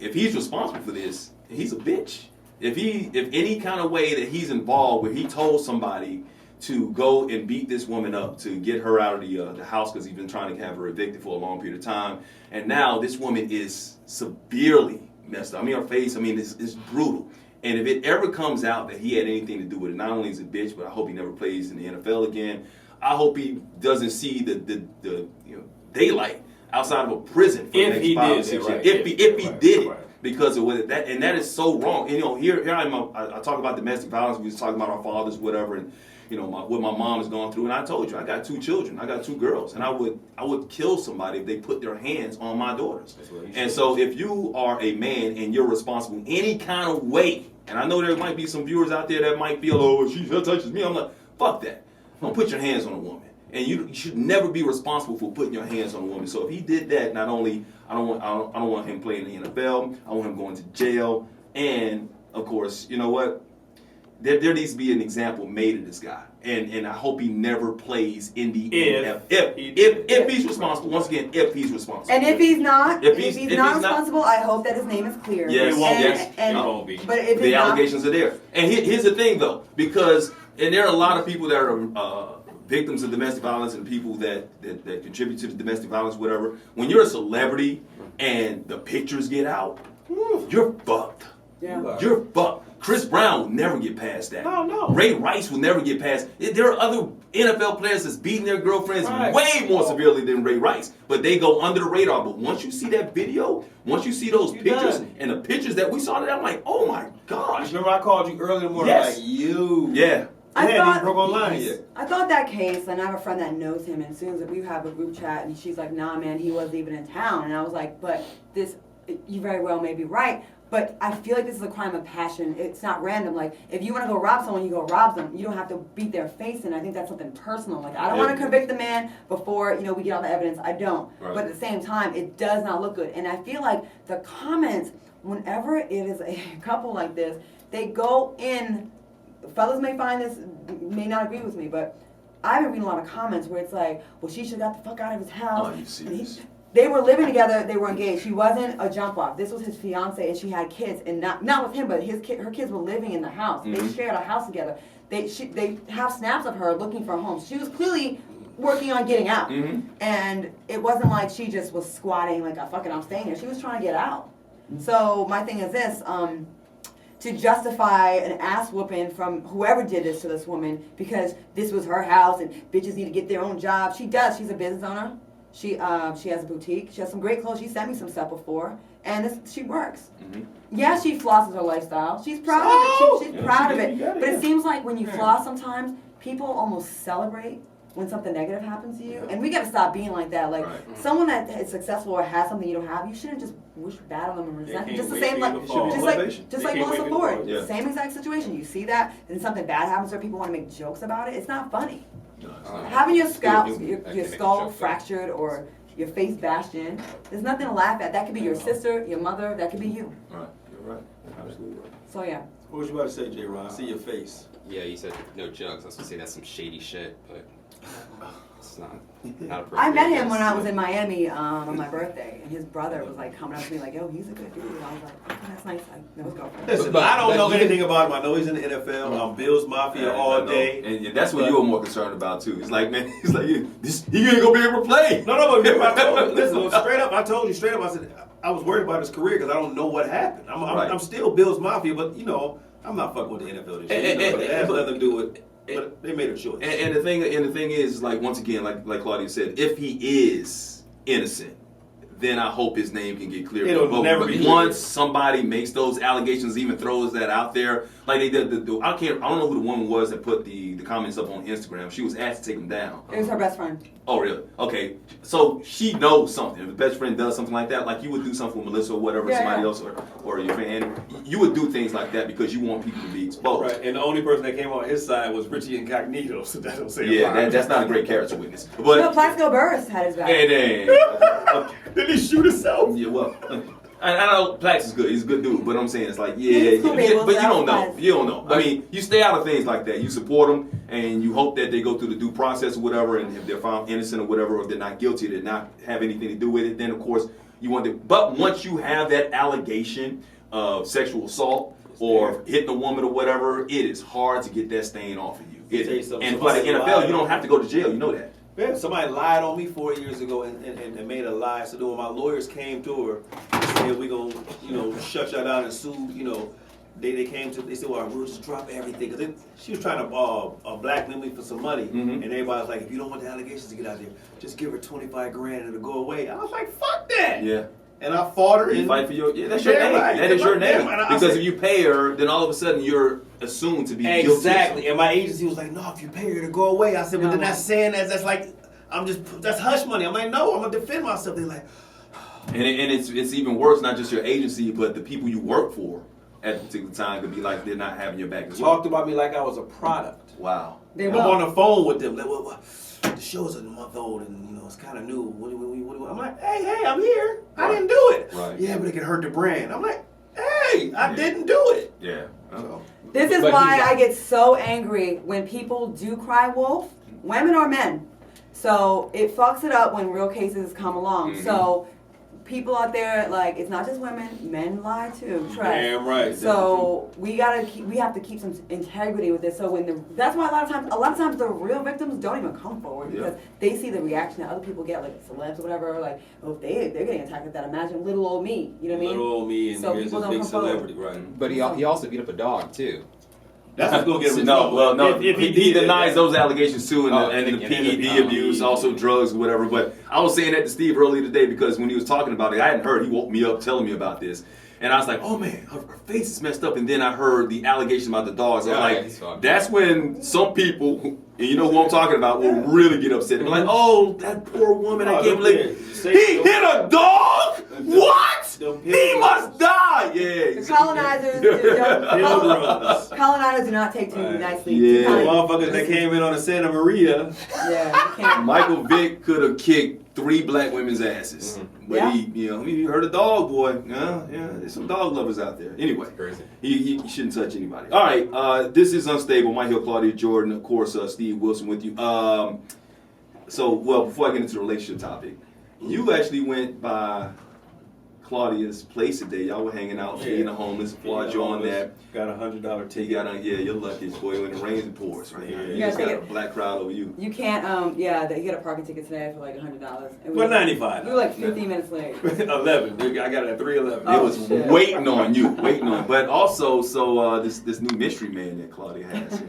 If he's responsible for this, he's a bitch. If any kind of way that he's involved where he told somebody to go and beat this woman up to get her out of the house because he's been trying to have her evicted for a long period of time, and now this woman is severely messed up. I mean, her face, it's brutal. And if it ever comes out that he had anything to do with it, not only is he a bitch, but I hope he never plays in the NFL again. I hope he doesn't see the daylight outside of a prison for the If next he 5 or did 6 it, years. right. If he did it. Right. Because of what that, and that is so wrong. And here I talk about domestic violence. We was talking about our fathers, whatever, and what my mom has gone through. And I told you, I got 2 children. I got 2 girls, and I would kill somebody if they put their hands on my daughters. And so, if you are a man and you're responsible any kind of way, and I know there might be some viewers out there that might feel, oh, she touches me. I'm like, fuck that. Don't put your hands on a woman. And you should never be responsible for putting your hands on a woman. So if he did that, not only I don't want him playing in the NFL. I want him going to jail. And of course, you know what? There needs to be an example made of this guy. And I hope he never plays in the NFL. If he's responsible. Once again, if he's responsible. And if he's not, if he's he's not not- responsible, I hope that his name is clear. Yes, And He won't be. But if The it's not, allegations are there. And here's the thing, though, because there are a lot of people that are victims of domestic violence and people that contribute to the domestic violence, whatever. When you're a celebrity and the pictures get out, you're fucked. yeah. You're fucked. Chris Brown will never get past that. No. Ray Rice will never get past. There are other NFL players that's beating their girlfriends Right. way more severely than Ray Rice, but they go under the radar. But once you see that video, once you see those You're pictures done. and the pictures that we saw, that I'm like, oh my gosh. Remember I called you early in the morning, Yes. like, you. Yeah. I hadn't even broke online yet. I thought that case, and I have a friend that knows him, and as soon as we have a group chat, and she's like, nah, man, he wasn't even in town. And I was like, but this, you very well may be right, but I feel like this is a crime of passion. It's not random. Like, if you want to go rob someone, you go rob them. You don't have to beat their face in. I think that's something personal. Like, I don't want to convict the man before, we get all the evidence. I don't. Right. But at the same time, it does not look good. And I feel like the comments, whenever it is a couple like this, they go in. Fellas may find this, may not agree with me, but I've been reading a lot of comments where it's like, well, she should have got the fuck out of his house. Oh, you serious? They were living together, they were engaged. She wasn't a jump off. This was his fiance, and she had kids, and not with him, but her kids were living in the house. Mm-hmm. They shared a house together. They have snaps of her looking for a home. She was clearly working on getting out, and it wasn't like she just was squatting like, fuck it, I'm staying here. She was trying to get out. So my thing is this. To justify an ass whooping from whoever did this to this woman because this was her house and bitches need to get their own job. She does. She's a business owner. She has a boutique. She has some great clothes. She sent me some stuff before, and she works. Yeah, she flosses her lifestyle. She's proud of it. She's proud of it. But it seems like when you floss, sometimes people almost celebrate when something negative happens to you, and we gotta stop being like that. Like Right. someone that is successful or has something you don't have, you shouldn't just wish bad on them and resent. can't Just the wait same for like, you to fall. just Motivation. like, just They like can't Melissa wait for you to Ford. fall. Yeah. Same exact situation. You see that, and something bad happens, or people want to make jokes about it. It's not funny. No, it's not. Having your scalp, That your can make a skull joke, though. fractured or your face bashed in, there's nothing to laugh at. That could be your sister, your mother, that could be you. Right. You're right. Absolutely right. So yeah. What was you about to say, J. Ron? I see your face. Yeah, you said no jokes. I was gonna say that's some shady shit, but it's not appropriate. I met him when I was in Miami on my birthday, and his brother was like coming up to me like, "Yo, he's a good dude." And I was like, "Okay, that's nice." I know his girlfriend. Listen, But- I don't but know you- anything about him. I know he's in the NFL. I'm Bills Mafia I all know. day. And that's what you were more concerned about too. It's like, man, he's like, he ain't gonna be able to play. No, but I told you, listen, straight up, I told you straight up, I said, I was worried about his career because I don't know what happened. Right. I'm still Bills Mafia, but, you know, I'm not fucking with the NFL this year. You know, it has nothing to do with, but they made a choice. And the thing is, like, once again, like Claudia said, if he is innocent, then I hope his name can get cleared. It'll But never be once cleared. somebody makes those allegations, even throws that out there, like they did, I don't know who the woman was that put the comments up on Instagram. She was asked to take them down. It was her best friend. Oh, really? Okay. So she knows something. If a best friend does something like that, like you would do something with Melissa or whatever, Yeah, somebody yeah. else or your friend, you would do things like that because you want people to be exposed. Right, and the only person that came on his side was Richie Incognito, so that don't say a Yeah, lot. that's not a great character witness. No, But Plaxico Burress had his back. and then, okay. Did he shoot himself? Yeah, well, I know Plax is good. He's a good dude, but I'm saying it's like, yeah, He's cool, yeah, baby. but you don't know. Outside. You don't know. I mean, you stay out of things like that. You support them, and you hope that they go through the due process or whatever. And if they're found innocent or whatever, or if they're not guilty, they not have anything to do with it. Then of course you want to. But once you have that allegation of sexual assault or hitting a woman or whatever, it is hard to get that stain off of you. Let me tell you something. And for the Somebody NFL, lied. you don't have to go to jail. You know that. Yeah, somebody lied on me 4 years ago and made a lie. So then when my lawyers came to her and said, we gonna, you know, shut y'all down and sue, you know, they came to, they said, well, we'll just drop everything. Because she was trying to blackmail me for some money. Mhm. And everybody was like, if you don't want the allegations to get out there, just give her 25 grand and it'll go away. I was like, fuck that. Yeah. And I fought her. You and fight for your that's your Yeah, name. right. That is your Yeah, name. right. I Because said- if you pay her, then all of a sudden you're assumed to be guilty. Exactly. And my agency was like, no, if you pay her to go away. I said, but then No. that's saying that's like, that's hush money. I'm like, no, I'm gonna defend myself. They're like, And it's even worse, not just your agency, but the people you work for at a particular time could be like they're not having your back as well. talked about me like I was a product. Wow. They I'm will. on the phone with them. Like, well, the show's a month old and, you know, it's kind of new. What do I'm like, hey, I'm here. I Right. didn't do it. Right. Yeah, but it can hurt the brand. I'm like, hey, I Yeah. didn't do it. Yeah. So, This is But why he's- I get so angry when people do cry wolf, women or men. So it fucks it up when real cases come along. Mhm. So people out there, like, it's not just women, men lie too. Trust. damn right. So we have to keep some integrity with this. So that's why a lot of times the real victims don't even come forward because they see the reaction that other people get, like celebs or whatever. Like, oh, if they're getting attacked like that, imagine little old me. You know what I mean? Little old me and So here's people this don't big come forward. celebrity, right? But he also beat up a dog too. That's what's gonna get him in No, trouble. well, no, If he did it, denies those allegations too, and Oh, the and PED the abuse, PED. also drugs, whatever. But I was saying that to Steve earlier today because when he was talking about it, I hadn't heard. He woke me up telling me about this, and I was like, "Oh man, her face is messed up." And then I heard the allegation about the dogs. I was Yeah, it's like, fucked. "That's when some people, and you know who I'm talking about, will really get upset. They're like, oh, that poor woman, I Oh, can't don't believe say- he hit a dog. What? Don't He pilgrims. must die." Yeah. The colonizers, Pilgrims. colonizers do not take too Right. nicely. Yeah. too The kindly. motherfuckers that came in on the Santa Maria. Yeah, you can't. Michael Vick could have kicked 3 black women's asses, but Yeah. he heard a dog boy. Yeah, there's some dog lovers out there. Anyway, Crazy. he shouldn't touch anybody. All right, this is Unstable. Mike Hill, Claudia Jordan, of course, Steve Wilson with you. Before I get into the relationship topic, you actually went by Claudia's place today. Y'all were hanging out, feeding the homeless. Applaud you on that. Got $100 You ticket. got on, you're lucky, boy. When it rains and pours, right? Yeah. You You just gotta got a take black crowd over you. You can't, you got a parking ticket today for like $100. Well, 95. We were like 15 minutes late. 11. I got it at 3:11. It was shit. waiting on you, But also, this new mystery man that Claudia has.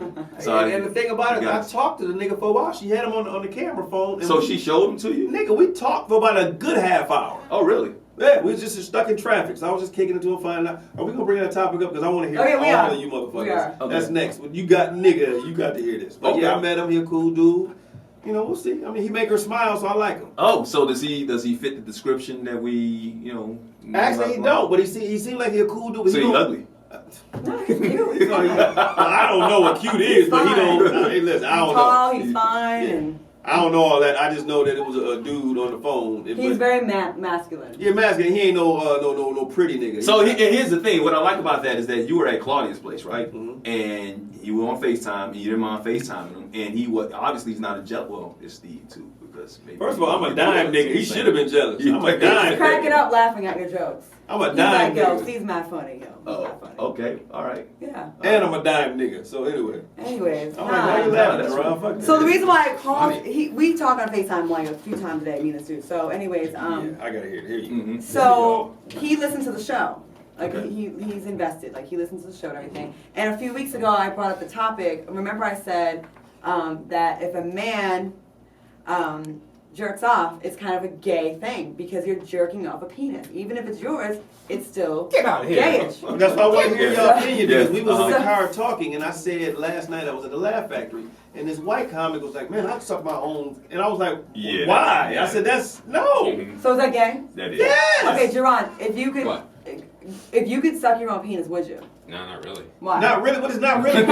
And the thing about it, you I got- talked to the nigga for a while. She had him on the camera phone. And So she showed him to you? Nigga, we talked for about a good half hour. Oh, really? Yeah, we was just stuck in traffic. So I was just kicking it to him, finding out. Are we gonna bring that topic up? Because I want to hear Okay, we all are. of you motherfuckers. We are. Okay. That's next. Well, you got to hear this. But Okay. yeah, I met him. He a cool dude. You know, we'll see. I mean, he make her smile, so I like him. Oh, so does he fit the description that we, you know? Actually, he don't, but he seems like he a cool dude. But So he he don't- ugly. No, he's cute. He's I fine. don't know what cute is, but he don't. Hey, listen, I don't He's tall, know. he's fine, Yeah. and I don't know all that. I just know that it was a dude on the phone. he's very masculine. Yeah, masculine. He ain't no pretty nigga. So here's the thing. What I like about that is that you were at Claudia's place, right? Mhm. And you were on FaceTime, and you didn't mind FaceTiming him. And he was obviously he's not a jealous. Well, it's Steve too, because maybe First of all, I'm a dime nigga. He should have been jealous. Yeah. I'm a dime. Cracking nigga. up laughing at your jokes. I'm a He's dime like, yo, nigga. Steve's mad funny, yo. He's Oh, mad funny. okay, all right. Yeah. And I'm a dime nigga. So anyway. Anyways, I'm like, why you laughing, That's Ron? Fuck so that. the reason why I called, Funny. we talk on FaceTime like a few times a day, me and Stu. So anyways, Yeah, I gotta hear you. Mhm. so he listens to the show. Like Okay. he's invested. Like he listens to the show and everything. And a few weeks ago, I brought up the topic. Remember, I said that if a man jerks off, it's kind of a gay thing because you're jerking off a penis. Even if it's yours, it's still Get out of here. gayish. That's why I want to hear your opinion because we was in the Uh-huh. car talking, and I said last night I was at the Laugh Factory, and this white comic was like, "Man, I suck my own," and I was like, Yeah, "Why?" yeah. I said, "That's no." Mhm. So is that gay? That is. Yes. Okay, Jerron, if you could, What? if you could suck your own penis, would you? No, not really. Why? Not really, but it's not really.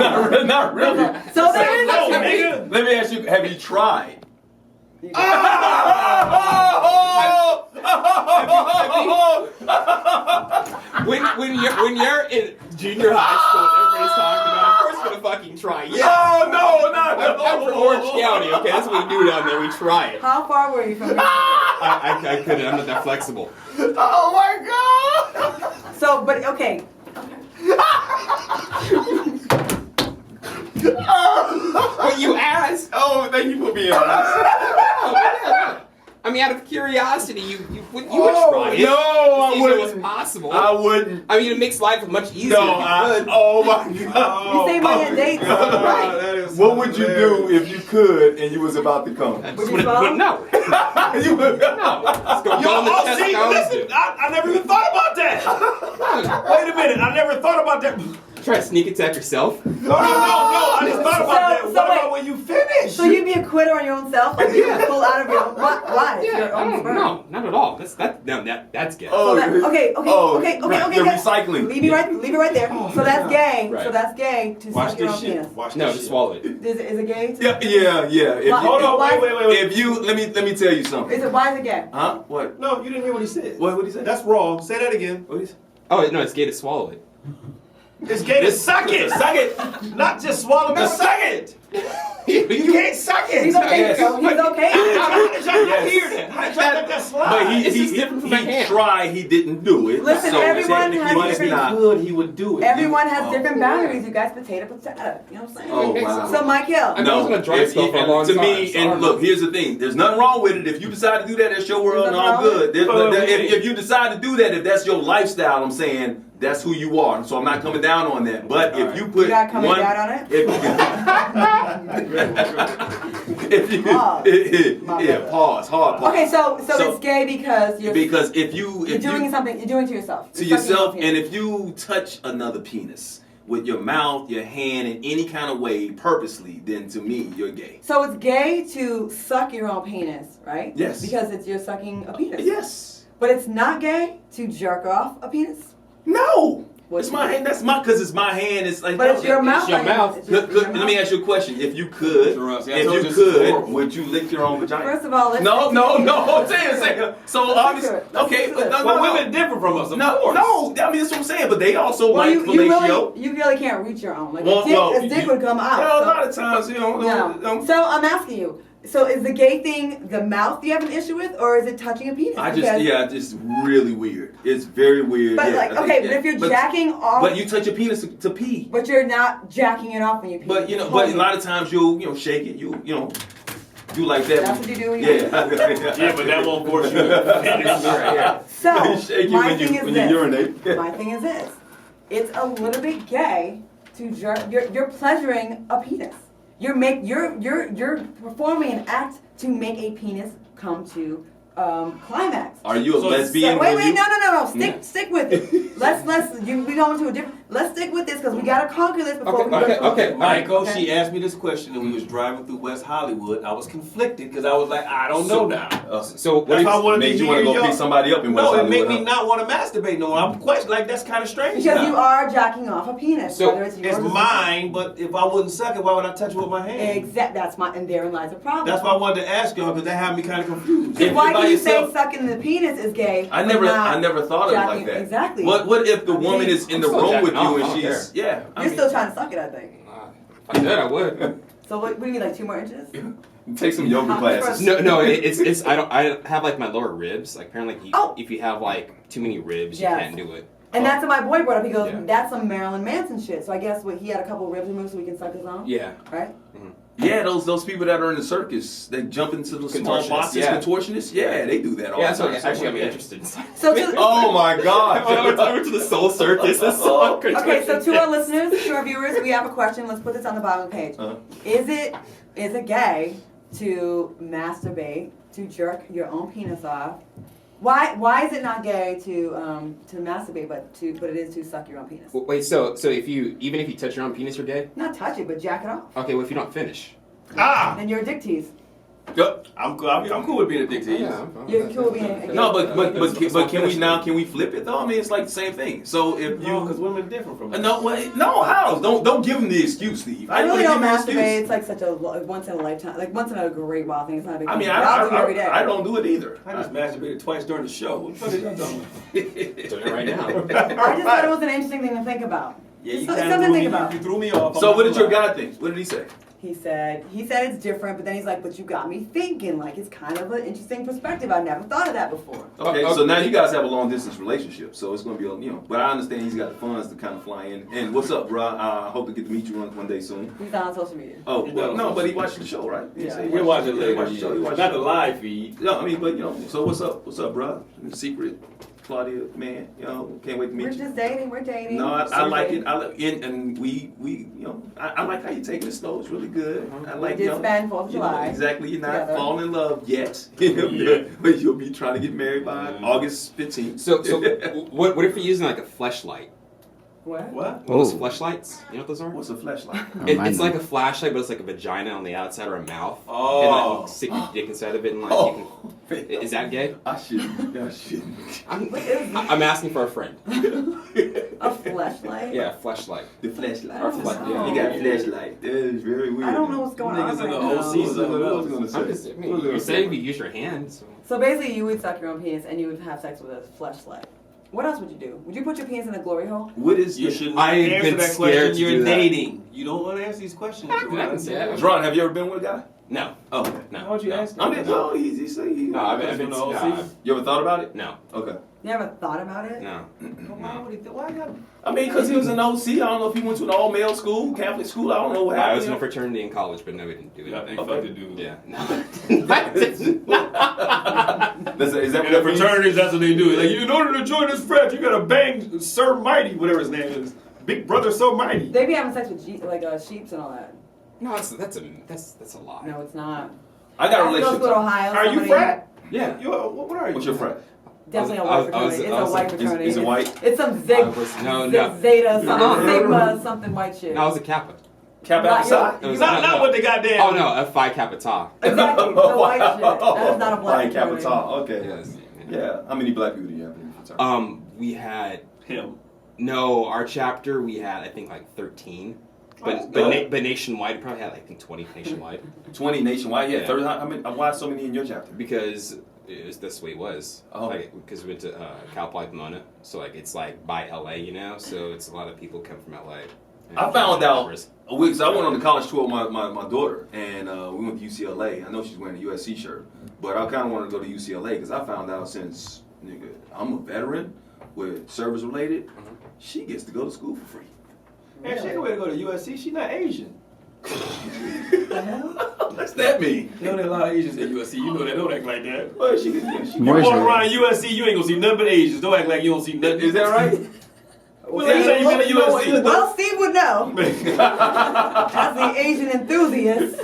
Not really. So there is no, a nigga. Let me ask you: have you tried? When you're in junior high school and everybody's talking about, of course you're gonna fucking try. Yeah. Oh no, I'm from Orange County. Okay, that's what we do down there. We try it. How far were you from your I couldn't. I'm not that flexible. Oh my god! So, but okay. But you asked. Oh, thank you for being honest. I mean, out of curiosity, you would Oh, try it. no, I See if it was wouldn't. possible. I wouldn't. I mean, it makes life much easier. No, if you could. oh my god. You say my dates. Right. That is What would you do hilarious. if you could and you was about to come? I Would just you would swallow? no. You would- No. Let's go Yo, on the oh, test see, like I always listen, do. I never even thought about that. Wait a minute, I never thought about that. Try to sneak attack yourself. No, I just thought about that. So What wait. about when you finish? So you'd be a quitter on your own self? Like you pull out of your why? It's your own sperm. No, not at all. That's gay. Oh, So that, okay. You're recycling. Leave it right there. So that's gay. Right. So that's gay to Watch suck your this own shit. penis. Watch No, this just shit. swallow it. Is it gay? To Yeah. If Why- you, Hold on, Why- wait. If you let me tell you something. Why is it gay? Huh? What? No, you didn't hear what he said. What did he say? That's wrong. Say that again. What is? Oh no, it's gay to swallow it. It's gay to suck it. Suck it. Not just swallow, but suck it. You can't suck it. He's okay. Yes. He's okay. How did y'all not Yes. hear that? How did y'all let that slide? But It's just different from a hand. tried. He didn't do it. Listen, so everyone has technically different- it's not. could, he would do it. Everyone has Oh. different boundaries. You guys, potato. You know what I'm saying? Oh wow. So Michael, I was on a dry spell for a long to time, me, so and I'm- look, here's the thing. There's nothing wrong with it. If you decide to do that, that's your world, There's and I'm nothing wrong good. with it. If you decide to do that, if that's your lifestyle, I'm saying that's who you are. So I'm not coming down on that. But if you put You're not coming one, down on it? if you, Pause. My yeah, bad. pause, hard pause. okay, so So- it's gay because you're if you're doing something. You're doing it to yourself. to You're sucking yourself, your and penis. if you touch another penis with your mouth, your hand, in any kind of way, purposely, then to me, you're gay. So it's gay to suck your own penis, right? Yes. Because you're sucking a penis. Yes. But it's not gay to jerk off a penis. No. What It's you my do? hand. That's my, because it's my hand. It's like. But it's your mouth. your like, mouth. it's your- Look, your let me mouth. ask you a question. If you could, Jerome, see, I if told you you this is could, horrible. would you lick your own vagina? First of all, let's No. let's Say it. So Let's obviously, do it. Let's okay, do but it. no. But women differ from us, of No, course. no. I mean, that's what I'm saying. But they also well, like you fellatio. really can't reach your own. Like Well, a dick would come out. Well, a so- lot of times, No. So I'm asking you. So is the gay thing the mouth you have an issue with, or is it touching a penis? Just really weird. It's very weird. But yeah, like, I think, okay, yeah. but if you're jacking off, but you touch your penis to pee. but you're not jacking it off when you pee. But You're but a holding lot it. of times you'll shake it. You do like that. That's what you do when you Yeah. but that won't force you. Yeah. So You shake it my when thing you is when this. you urinate. My thing is this. It's a little bit gay to jerk. You're pleasuring a penis. You're performing an act to make a penis come to climax. Are you a So- lesbian? So, wait, when you- no. Stick with it. We go into a different. let's stick with this because we gotta conquer this before we go. Okay. Michael, Okay. she asked me this question and we was driving through West Hollywood. I was conflicted because I was like, I don't know now. So what That's if, why I wanted made to you want to hear go y'all. pick somebody up in West No, it Hollywood, made me huh? not want to masturbate no more. I'm questioning, like, that's kind of strange Because now. you are jacking off a penis, So, whether it's yours It's or mine, but if I wouldn't suck it, why would I touch it with my hand? That's my, and therein lies a problem. That's why I wanted to ask y'all because that had me kind of confused. If Why you're by can you say yourself- sucking the penis is gay? I but never not thought of it like jacking- that. Exactly. What if the woman is in I'm the still room jacking with you off, I and don't she's care. You're still trying to suck it, I think. if I did, I would. So what do you mean, like 2 more inches? take some yoga classes. No, it's I have like my lower ribs. Like apparently, Oh. if you have like too many ribs, Yes. you can't do it. And that's what my boy brought up. He goes, Yeah. that's some Marilyn Manson shit. So I guess he had a couple ribs removed so he can suck his own? Yeah. Right? Yeah, those people that are in the circus, they jump into the small Contortionists, boxes, yeah. contortionists. Yeah, they do that all Yeah, the that's time. what actually got me yeah. interested. So to, Oh my I God! went to the Soul Circus. That's so okay, so to our listeners, to our viewers, we have a question. Let's put this on the bottom of the page. Uh-huh. Is it gay to masturbate, to jerk your own penis off? Why is it not gay to masturbate, but it is to suck your own penis? Wait, so even if you touch your own penis, you're gay? Not touch it, but jack it off. Okay, well if you don't finish. Then you're a dick tease. Yep. I'm cool with being addicted. I'm fine. You're cool being a No, That's but can we finish. now? Can we flip it though? I mean, it's like the same thing. So if No, because you women are different from us. no wait, no, how? Don't give him the excuse, Steve. I How really you don't gonna give him masturbate. the It's like such a once in a lifetime, like once in a great while thing. It's not a big I deal. mean, I'll do it every day. I don't do it either. I just masturbated twice during the show. What the fuck is y'all talking about? Doing it right now. I just thought it was an interesting thing to think about. Yeah, you It's kind something to of think about. You threw me off. So what did your guy think? What did he say? He said it's different, but then he's like, but you got me thinking. Like it's kind of an interesting perspective. I never thought of that before. Okay, so now you guys have a long distance relationship, so it's gonna be But I understand he's got the funds to kind of fly in. And what's up, bro? I hope to get to meet you one day soon. He's not on social media. Oh, He's well, not no, on but he social watched the show, right? He Yeah. said he We'll watch it He later. watched the show. He watched Not the the show. live feed. No, I mean, but so what's up? What's up, bro? Secret, Claudia, man. Can't wait to meet We're you. just dating. We're dating. No, I We're like dating. it. And we I like how you taking it slow. It's really good. I like We did spend 4th of July. exactly. You're not together. falling in love yet, Yeah. but you'll be trying to get married by August 15th. So what if you're using like a fleshlight? What? What? Those fleshlights? You know what those are? What's a flashlight? It's like a flashlight, but it's like a vagina on the outside or a mouth. Oh. And like you stick your dick inside of it, and like you can. Is that gay? I shouldn't. I'm asking for a friend. A fleshlight? Yeah, fleshlight. The flashlight. Or flash- yeah. You got flashlight. That is very weird. I don't know what's going on Niggas in right the now. OC What was I gonna say? I'm just, I mean, you're saying you use your hands. So. So basically, you would suck your own penis and you would have sex with a fleshlight. What else would you do? Would you put your penis in a glory hole? What is You the- shouldn't I have answer been that scared question. to You're do that. dating. You don't want to answer these questions. I can say that. Dron, have you ever been with a guy? No. Oh, okay. No. Why would you no. ask that? I mean, no, he say he. No, I've been. From the OC? No. You ever thought about it? No. Okay. You ever thought about it? No. Why would he? Why not? I mean, because he was an OC. I don't know if he went to an all-male school, Catholic school. I don't know what I happened. was in a fraternity in college, but no, we didn't do Yeah, anything. they fucked the dude. Yeah. No. Is that In what the that means? fraternities, that's what they do. Like, in order to join this frat, you gotta bang Sir Mighty, whatever his name is. Big Brother So Mighty. They be having sex with sheeps and all that. No, that's a lie. No, it's not. I got a I go to relationship. Ohio. Are you somebody- frat? Yeah. You, what are you? What's your friend? Definitely a I white was- fraternity. It's a white fraternity. Is it white? It's some I was- no, no. Zeta, something, No. Sigma, something white shit. No, I was a Kappa. Cap Not outside? It was- Not what they got there. Oh no, a Phi Kappa Tau. Exactly, the white shit. That's not a black Like fraternity. Capital. Okay. Yes. Yeah. How many black people do you have in your fraternity? We had Him. our chapter. We had I think like 13, but nationwide we probably had like I think 20 nationwide 20 nationwide. Yeah. Yeah. 30. How many? Why so many in your chapter? because that's the way it was. Oh. Like, because we went to Cal Poly Pomona, so like it's like by LA, so it's a lot of people come from LA. I found out a week. So I went on the college tour with my daughter, and we went to UCLA. I know she's wearing a USC shirt, but I kind of wanted to go to UCLA because I found out since I'm a veteran with service related, she gets to go to school for free. Man, she ain't way to go to USC. She not Asian. The hell? What's that mean? You know there are a lot of Asians at USC. You know they don't act like that. Well, she can. You walk around USC, you ain't gonna see nothing but Asians. Don't act like you don't see nothing. Is that right? Well, let me say you been to USC. Well, Steve would know. As the Asian enthusiast.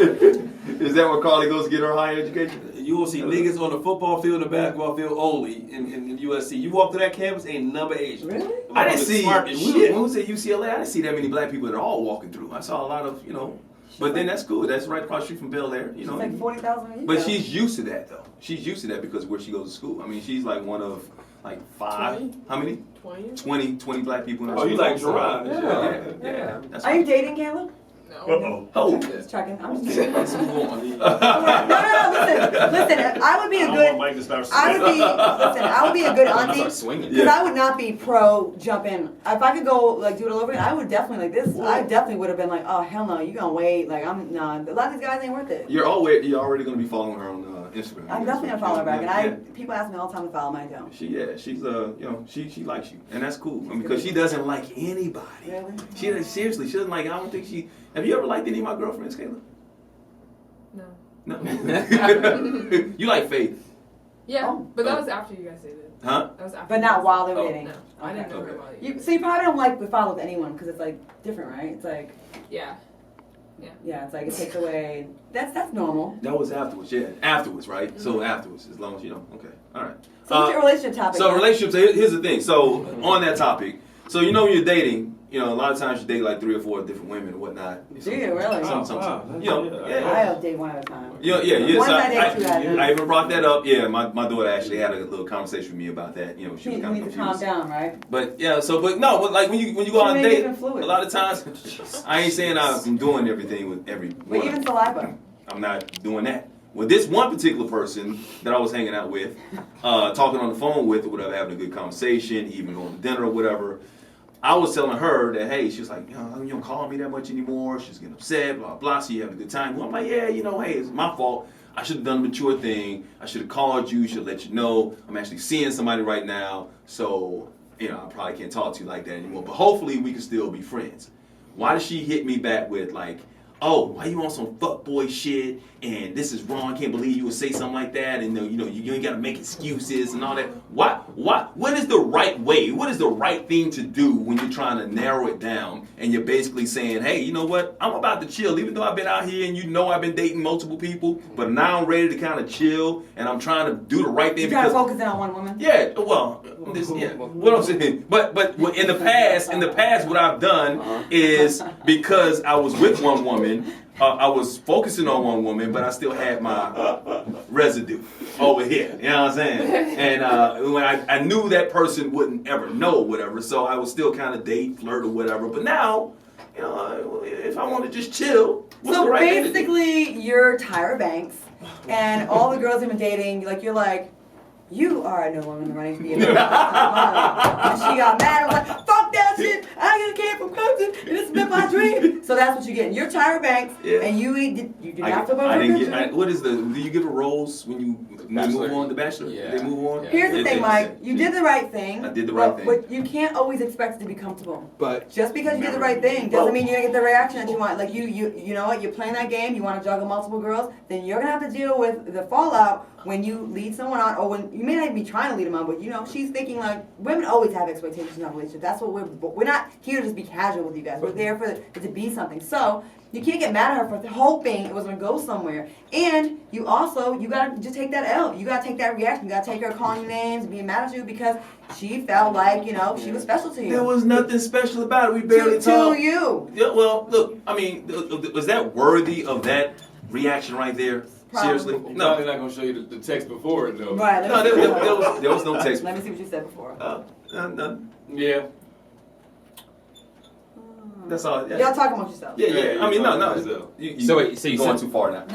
Is that where Carly goes to get her higher education? You will see niggas on the football field and the basketball field only in USC. You walk to that campus, ain't number Asian. Really? I didn't see, Smart as when shit. we was at UCLA, I didn't see that many black people at all walking through. I saw a lot of, but then that's cool. That's right across the street from Bel Air, It's like 40,000 a year. But she's used to that, though. She's used to that because of where she goes to school. I mean, she's like one of, like 5, 20? how many? 20 black people in her Oh, you school. like Gerard? Yeah. That's Are you dating, Caleb? No. Oh. Just checking. I'm just checking. Let's move on. No. Listen. I would be a good. Mike to start I would be a good I'm auntie. start swinging. Because I would not be pro jump in. If I could go like do it all over again, I would definitely like this. I definitely would have been like, oh hell no, you gonna wait? Like a lot of these guys ain't worth it. You're already going to be following her on Instagram. I'm definitely gonna follow her back, Yeah. and people ask me all the time to follow mine don't. She's she likes you, and that's cool. I mean, because she doesn't like anybody. Really? Seriously, she doesn't like. I don't think she. Have you ever liked any of my girlfriends, Kayla? No. No. You like Faith, Yeah, Oh. but that was after you guys dated. huh? That was after. But you not guys while they were Oh. dating. No, I didn't know Okay. her while you. So you probably don't like to follow with anyone because it's like different, right? It's like Yeah. it's like it takes away. That's normal. That was afterwards, yeah. Afterwards, right? So afterwards, as long as you know. Okay, all right. So what's your relationship topic? So relationships. Here's the thing. So on that topic, so when you're dating, a lot of times you date like 3 or 4 different women and whatnot. Do you really? Some, wow. yeah. I update one at a time. Yeah. One So I date, 2 at a time. I even brought that up. Yeah, my daughter actually had a little conversation with me about that. She You was need kind of to calm confused. down, right? But yeah, but like when you go out She and may date, even fluid. a lot of times I ain't saying I'm doing everything with every But one. even saliva. I'm not doing that. With this one particular person that I was hanging out with, talking on the phone with or whatever, having a good conversation, even going to dinner or whatever, I was telling her that, hey, she was like, you don't call me that much anymore. She's getting upset, blah, blah, so you having a good time. Well, I'm like, yeah, hey, it's my fault. I should have done a mature thing. I should have called you, should have let you know. I'm actually seeing somebody right now, so, I probably can't talk to you like that anymore. But hopefully we can still be friends. Why does she hit me back with, like, oh, why you on some fuckboy shit, and this is wrong, I can't believe you would say something like that, and you ain't gotta make excuses and all that. What is the right way? What is the right thing to do when you're trying to narrow it down and you're basically saying, hey, you know what, I'm about to chill, even though I've been out here and I've been dating multiple people, but now I'm ready to kind of chill, and I'm trying to do the right thing You gotta because focus in on one woman. yeah, well, what I'm saying, but in the past, what I've done is because I was with one woman, I was focusing on one woman, but I still had my residue over here. You know what I'm saying? And when I knew that person wouldn't ever know, whatever, so I was still kind of date, flirt, or whatever. But now, if I want to just chill, what's So the right thing to do? basically, you're Tyra Banks, and all the girls you've been dating, you're like, you are no woman running for you. And she got mad. I was like, fuck that shit. I just came from Clemson, and this has been my dream. So that's what you're getting. You're Tyra Banks, Yeah. and you did not feel I about didn't her. get. What is do you give a rose when you Bachelor. move on? The Bachelor. Yeah. They move on. Yeah. Here's the thing, Mike. You did the right thing. I did the right thing. But you can't always expect it to be comfortable. But Just because you did the right thing doesn't mean you're gonna get the reaction that you want. Like you know what? You're playing that game. You want to juggle multiple girls. Then you're gonna have to deal with the fallout when you lead someone on, or when you may not even be trying to lead them on, but she's thinking like women always have expectations in a relationship. That's what we're not here to just be casual with you guys. We're there for it to be something. So you can't get mad at her for hoping it was gonna go somewhere. And you gotta just take that L. You gotta take that reaction. You gotta take her calling you names, being mad at you because she felt like she was special to you. There was nothing special about it. We barely to talked. you. Yeah, well, look, I mean, was that worthy of that reaction right there? Probably. Seriously? I'm No. probably not gonna show you the text before it though. Right. No, there was no text. Let me see what you said before. None. Yeah. That's all. Yeah. Y'all talking about yourself. Yeah. I mean, no. yourself. You So wait, so you going said- too far now.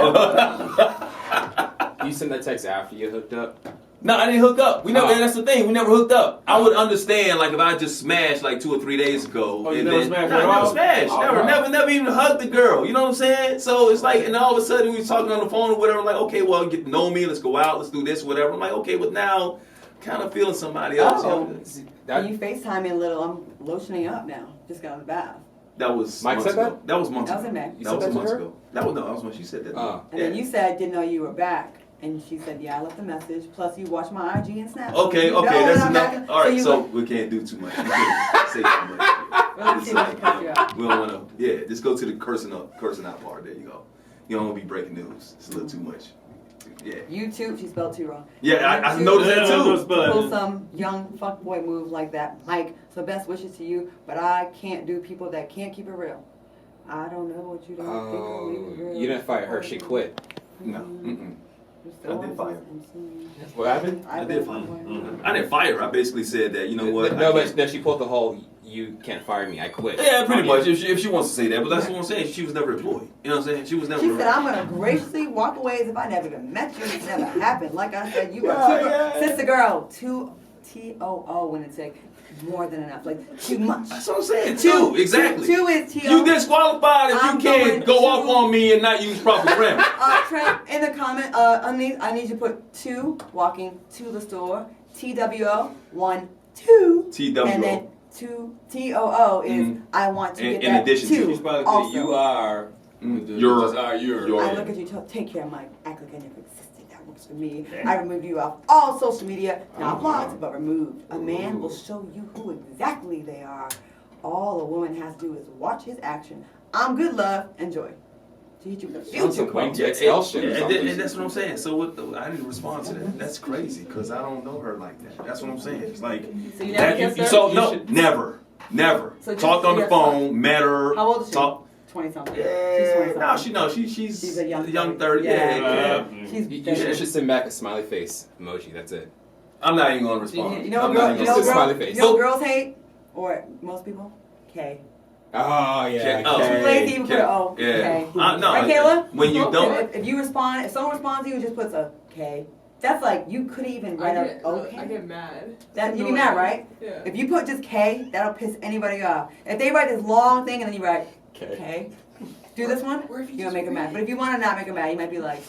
you sent that text after you hooked up? No, I didn't hook up. We never. Oh. That's the thing. We never hooked up. I would understand like if I just smashed like 2 or 3 days ago. Oh, you and never then, smashed no, at I never all? smashed. Oh, never, wow. never even hugged the girl. You know what I'm saying? So it's like, and all of a sudden we was talking on the phone or whatever. Like, okay, well, get to know me. Let's go out. Let's do this, whatever. I'm like, okay, but now, kind of feeling somebody else. Oh. You know? That, you FaceTime me a little. I'm lotioning up now. Just got out of the bath. That was Mike months said ago. That was months That was ago. in May. You That said was that to months her? ago. That was when she said that. And then you said, didn't know you were back. And she said, yeah, I left a message. Plus, you watched my IG and Snap. Okay, You know that's I'm enough. back. All right, so you we can't do too much. We can't say too much. Let's see what cuts you out. We don't want to. Yeah, just go to the cursing out part. There you go. You don't want to be breaking news. It's a little too much. Yeah. YouTube, she spelled too wrong. Yeah, I YouTube noticed that too. Spell pull it. some young fuckboy move like that. Mike, so best wishes to you, but I can't do people that can't keep it real. I don't know what you don't think Oh, of me real. you didn't fire her. She quit. No. Mm-mm. I did fire her. What happened? I did fire her. I didn't fire her. I basically said that, you know what? No, I but can't- no, she pulled the whole. You can't fire me. I quit. Yeah, pretty much. If she wants to say that, but that's what I'm saying. She was never employed. You know what I'm saying? She was never. She said, I'm gonna graciously walk away as if I never even met you. It never happened. Like I said, you are too sister girl. Too T-O-O when it's like more than enough. Like too much. That's what I'm saying. Two, exactly. Two is T-O. You disqualified if I'm you can't going go to- off on me and not use proper grammar. Trent, in the comment, I need you to put two walking to the store. T-W-O, 1, 2. T-W-O. And then two, T-O-O is I want to get In that addition to. two. She's probably also. you are. with the- Your- just are your. your- I look at you, take care of Mike, act like I never existed. That works for me. I removed you off all social media, not blocked, but removed. A man will show you who exactly they are. All a woman has to do is watch his action. I'm good, love, enjoy. To hit you with a Sounds future like quote. Wayne Texel shit or and something. that's what I'm saying. So I didn't respond to that. That's crazy because I don't know her like that. That's what I'm saying. It's like So you never kissed her? so You no, should- never. So just- Talked on the yes, phone, met her. How old is she? Talk. 20 something. Yeah, she's She's a young 30. Yeah. She's You should send back a smiley face emoji. That's it. I'm not even gonna respond. You know I'm what not girl, even you gonna know Just a smiley face. girls hate? Or most people? K. Oh yeah. Oh, Too lazy even put an K. O. Yeah. K. No, Right, Kayla? when you don't, If you respond, if someone responds to you and just puts a K, that's like you couldn't even write a OK. I get mad. That you be Annoying. mad, right? Yeah. If you put just K, that'll piss anybody off. If they write this long thing and then you write Okay. K, do this one, Or if you you're just gonna make them read mad. it. But if you want to not make them mad, you might be like,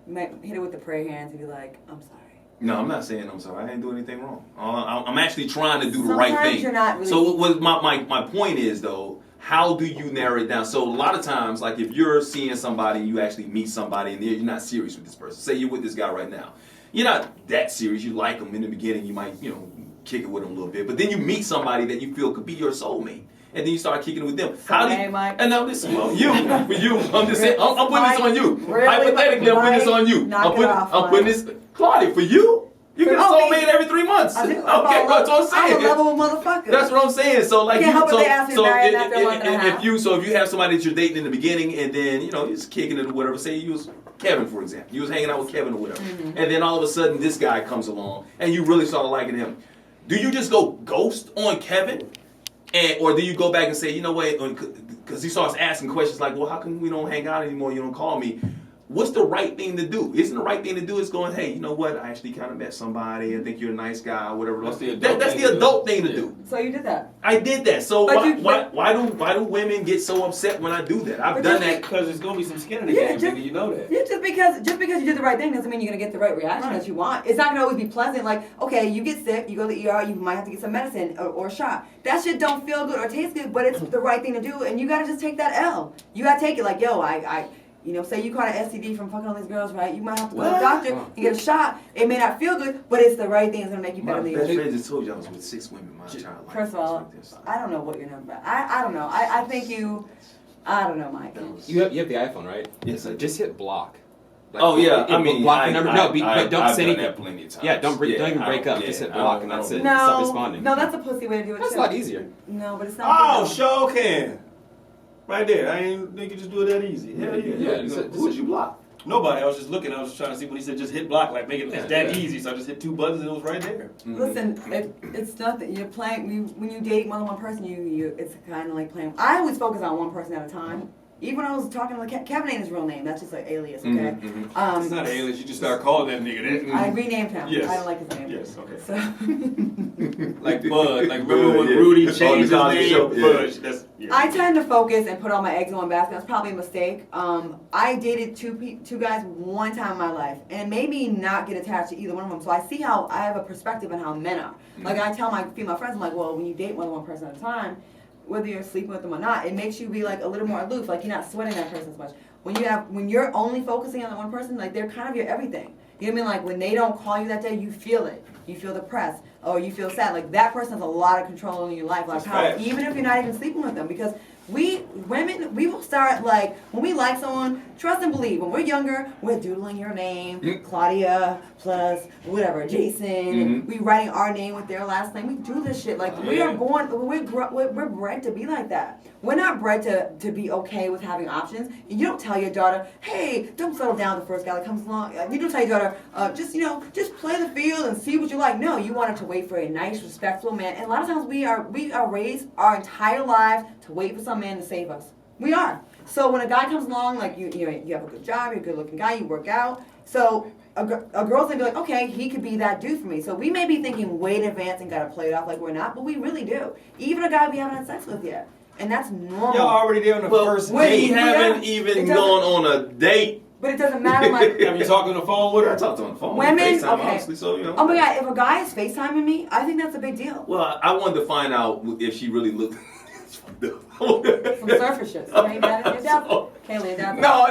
you might hit it with the prayer hands and be like, I'm sorry. no, I'm not saying I'm sorry. I didn't do anything wrong. I'm actually trying to do the right Sometimes thing. you're not really- So what my point is though, how do you narrow it down? So a lot of times, like if you're seeing somebody, you actually meet somebody, and you're not serious with this person. Say you're with this guy right now. You're not that serious. You like him in the beginning. You might, kick it with him a little bit. But then you meet somebody that you feel could be your soulmate. And then you start kicking it with them. How do Hey, you, Mike. and now this, well, you, for you, I'm just saying, I'm putting this on you. Really, Hypothetically, I'm putting this on you. Knock I'm it putting, off, I'm putting Mike. this, Claudia, for you. You get a Oh, me. soulmate every 3 months. I Okay, do. that's what I'm I'm a saying. lovable motherfucker. That's what I'm saying. So like, Can't help it so, they ask me to so marry them after a month and a half. if you have somebody that you're dating in the beginning, and then you're just kicking it or whatever. Say you was Kevin, for example. You was hanging out with Kevin or whatever, Mm-hmm. and then all of a sudden this guy comes along, and you really started liking him. Do you just go ghost on Kevin, or do you go back and say, you know what? Because he starts asking questions like, well, how come we don't hang out anymore? You don't call me. What's the right thing to do? Isn't the right thing to do is going, hey, you know what? I actually kind of met somebody. I think you're a nice guy, or whatever. That's the adult That's thing the to do. adult thing to Yeah. do. So you did that. I did that. So But why do women get so upset when I do that? I've But done just that. Because there's gonna be some skin in the Yeah, game, just- nigga. You know that. Yeah, just because you did the right thing doesn't mean you're gonna get the right reaction that you want. It's not gonna always be pleasant. Like, okay, you get sick, you go to the ER, you might have to get some medicine or a shot. That shit don't feel good or taste good, but it's the right thing to do, and you gotta just take that L. You gotta take it like, yo, I say you caught an STD from fucking all these girls, right? You might have to go to the doctor and get a shot. It may not feel good, but it's the right thing. It's gonna make you My better than best you. friend just told you I was with 6 women my entire life. First of all, Like this. I don't know what your number. I don't know. I think you. I don't know, Mike. You have the iPhone, right? Yes, I do. Just hit block. Like, Oh yeah, I mean, block the number. But don't I've say done anything. that plenty of times. Yeah, don't even I break don't- up. Just hit I block don't- and that's I it. don't- No, Stop responding. no, that's a pussy way to do it. That's a too. lot easier. No, but it's not. Oh, good, though. sure can. Right there. I ain't think you just do it that easy. Hell yeah. Yeah, You just- know, Who would you block? Nobody. I was just looking. I was just trying to see when he said just hit block, like make it Yeah, it's that yeah. easy. So I just hit 2 buttons and it was right there. Listen, it's nothing. You're playing. When you date more than one person, it's kind of like playing. I always focus on one person at a time. Even when I was talking to Kevin ain't his real name. That's just like alias, okay? Mhm, It's not alias. You just start calling that nigga that. I renamed him. Yes. I don't like his name. Yes. Okay. So Like Bud. Like remember when Yeah. Rudy Oh, changed his the Cosby name? Show, yeah. Budge. That's. Yeah. I tend to focus and put all my eggs in one basket. That's probably a mistake. I dated two guys one time in my life, and it made me not get attached to either one of them. So I see how I have a perspective on how men are. Like I tell my female friends, I'm like, well, when you date more than one person at a time, whether you're sleeping with them or not, it makes you be like a little more aloof. Like you're not sweating that person as much. When you're only focusing on the one person, like they're kind of your everything. You know what I mean? Like when they don't call you that day, you feel it. You feel depressed or you feel sad. Like that person has a lot of control in your life, like That's power, facts. even if you're not even sleeping with them. Because women, we will start like, when we like someone, trust and believe. When we're younger, we're doodling your name, Claudia plus whatever, Jason. We writing our name with their last name. We do this shit. Like, we are born, we're bred to be like that. We're not bred to be okay with having options. You don't tell your daughter, hey, don't settle down the first guy that comes along. You don't tell your daughter, just play the field and see what you like. No, you want her to wait for a nice, respectful man. And a lot of times we are raised our entire lives to wait for some man to save us. We are. So when a guy comes along, like you have a good job, you're a good looking guy, you work out. So a girl's gonna be like, okay, he could be that dude for me. So we may be thinking way in advance and gotta play it off like we're not, but we really do. Even a guy we haven't had sex with yet. And that's normal. Y'all already there on the first We date. haven't even gone on a date. But it doesn't matter. Like, Have you talked on the phone with I her? talked on the phone. Women, FaceTime, okay. honestly, so, you know. oh my God, if a guy is FaceTiming me, I think that's a big deal. Well, I wanted to find out if she really looked. Some surface shit. You ain't mad at your dad? Kayla, your dad? No,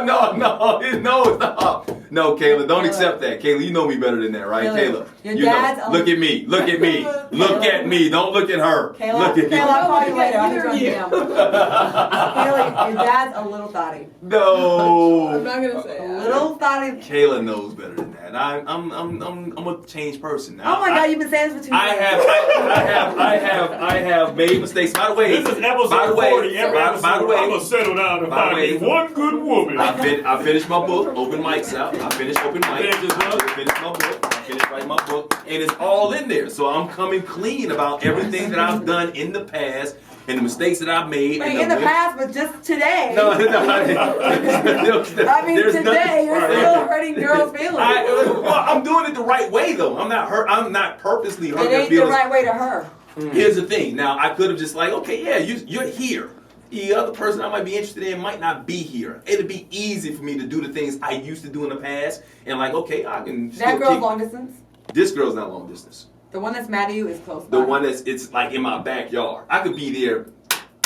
it's not. No, Kayla, don't accept that. Kayla, you know me better than that, right? Kayla, Kayla, your you dad's know. a- Look at me. Look at me. Look at me. Don't look at her. Kayla, Look at Kayla, I'll call you me. later. I'll hit you on DM. Kayla, your dad's a little thotty. I'm No. not gonna say A that. little thotty. Kayla knows better than that. I'm a changed person now. Oh my God, you've been saying this for 2 I years. have made mistakes. By the way, This is episode by the way, 40. Every by episode, the way, I'm gonna settle down and by the find me way, one good woman. I finished my book, Open Mics Out. I finished Open Mics. Finished I finished my book. I finished writing my book, and it's all in there. So I'm coming clean about everything that I've done in the past and the mistakes that I've made. Wait, and in the past, but just today. No, I mean, there's today nothing- you're still hurting girls' feelings. I'm doing it the right way though. I'm not purposely It hurting their ain't the feelings. right way to her. Here's the thing. Now I could have just like, okay, yeah, you're here. The other person I might be interested in might not be here. It'd be easy for me to do the things I used to do in the past, and like, okay, I can. That still girl's kick- long distance. This girl's not long distance. The one that's mad at you is close The by. one it's like in my backyard. I could be there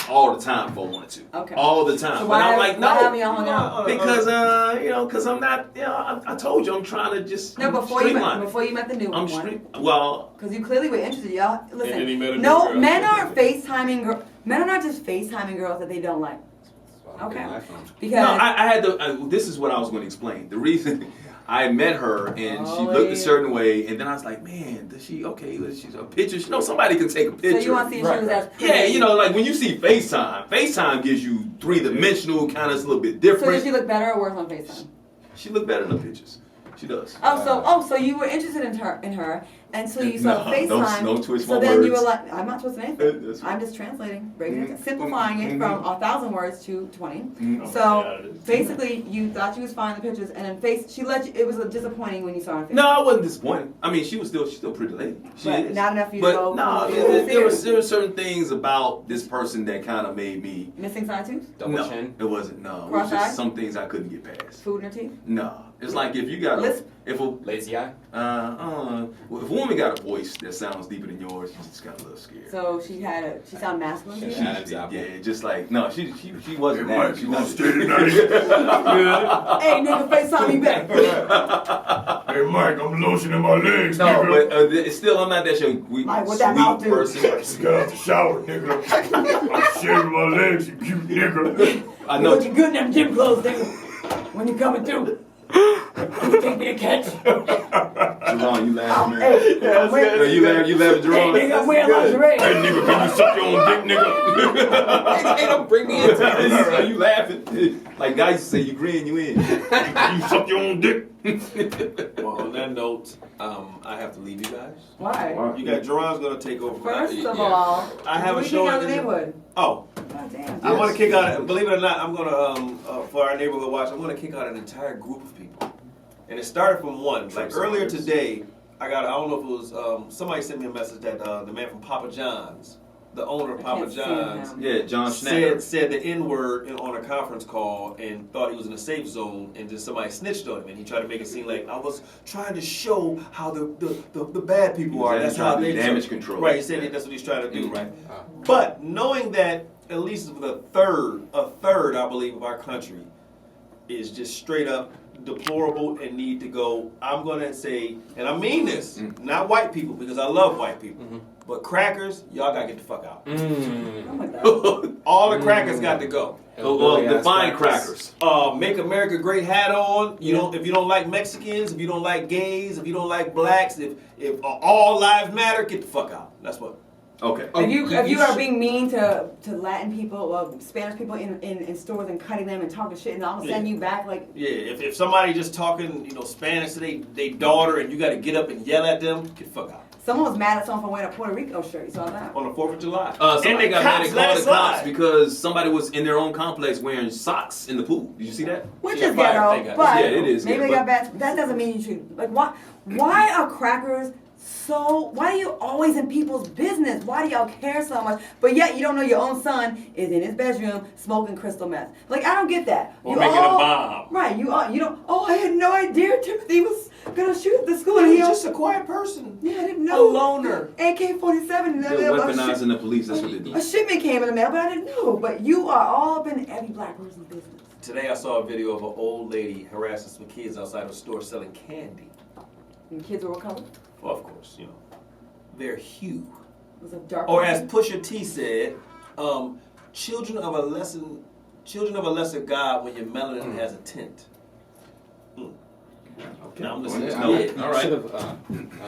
all the time if I wanted to. Okay. All the time. So But why, I'm like, why haven't no. y'all hung out? Because because I'm not. I told you I'm trying to just. No, before you streamline. met the new I'm one. well. Because you clearly were interested, y'all. Listen, And then he met a new no, girl. men aren't FaceTiming girls. Men are not just FaceTiming girls that they don't like. Okay. Because No, I had to. This is what I was going to explain. The reason I met her and she looked a certain way, and then I was like, man, does she? Okay, she's a picture. Somebody can take a picture. so you want to see if she was as pretty. Yeah, like when you see FaceTime gives you three-dimensional, kind of a little bit So different. did she look better or worse on FaceTime? She looked better in the pictures. She does. So you were interested in her, and so you saw No, FaceTime. don't twist so my then you words. were like, I'm not twisting anything. That's I'm just translating, breaking it, Mhm. simplifying it Mhm. from 1,000 words to 20. Mhm. So basically, you thought she was fine in the pictures, and then she let you. It was disappointing when you saw her. on FaceTime. No, I wasn't disappointed. I mean, she's still a pretty lady. She But is. not enough for you to But go. no, there were certain things about this person that kind of made me. Missing side tooth, Double chin. It wasn't. No, it was Cross-eyed? just some things I couldn't get past. food in her teeth. No, it's like if you got Lisp? if a Lazy eye. if a woman got a voice that sounds deeper than yours, you just got a little scared. So she sounded masculine. to you? Yeah. Adam's apple. Yeah, just like no, she wasn't Hey, that. Mike, She you gonna wasn't. stay tonight? Hey nigga, FaceTime me back. Hey, Mike, I'm lotioning my legs, No, nigga. but it's still I'm not that sweet, Mike, what that mouth sweet do? person. Just got out the shower, nigga. I'm shaving my legs, you cute nigga. I You know. looking good in them gym clothes, nigga. When you coming through, you take me to catch. Jerron, you laughing, man. Hey, that's No, good. you laugh, Hey, Jerron. nigga, I'm wearing lingerie. Hey, nigga, can you suck your own dick, nigga? Hey, don't bring me into this. Are you laughing? Like guys used to say, you grin, you in. You suck your own dick? Well, on that note, I have to leave you guys. Why? You got Jerron's gonna take over. First of Yeah. all, I have a we show kick out in the the- neighborhood. Oh, God damn. I want to kick out. Believe it or not, I'm gonna for our neighborhood watch. I'm gonna kick out an entire group of people, and it started from one. Like earlier today, I don't know if it was somebody sent me a message that the man from Papa John's, the owner of I Papa can't see John's, him. Yeah, John Schnatter. said the N-word on a conference call and thought he was in a safe zone, and then somebody snitched on him, and he tried to make it seem like I was trying to show how the bad people are. That's how they damage control. Right, he said that's what he's trying to do, right? Oh. But knowing that at least a third, I believe, of our country is just straight up deplorable and need to go, I'm gonna say, and I mean this, not white people, because I love white people. But crackers, y'all gotta get the fuck out. Oh my God. All the crackers got to go. Well, define crackers. Make America Great hat on. If you don't like Mexicans, if you don't like gays, if you don't like blacks, if all lives matter, get the fuck out. That's what. Okay. If you are being mean to Latin people or Spanish people in stores and cutting them and talking shit, and I'm gonna send you back like. Yeah, if somebody just talking, Spanish to they daughter, and you got to get up and yell at them, get the fuck out. Someone was mad at someone for wearing a Puerto Rico shirt. You saw that? On the 4th of July. Somebody got mad and let called it the cops slide. because somebody was in their own complex wearing socks in the pool. Did you see that? Which Yeah, is fire, ghetto, they got- but Yeah, it is maybe ghetto, they got but- bad. That doesn't mean you should like. Why are crackers so? Why are you always in people's business? Why do y'all care so much? But yet you don't know your own son is in his bedroom smoking crystal meth. Like I don't get that. Or You making all- a bomb. Right? You don't. Oh, I had no idea Timothy was gonna shoot at the school. And He's he just a quiet person. yeah, I didn't know. A loner. AK-47. They're weaponizing the police. That's what they do. A shipment came in the mail, but I didn't know. But you are all up in every black person's business. Today I saw a video of an old lady harassing some kids outside of a store selling candy. And kids were what color? Well, of course, their hue. It was a dark. Or as Pusha T said, children of a lesser God when your melanin has a tint. Okay. Now I'm listening to No. it. All right. Should've,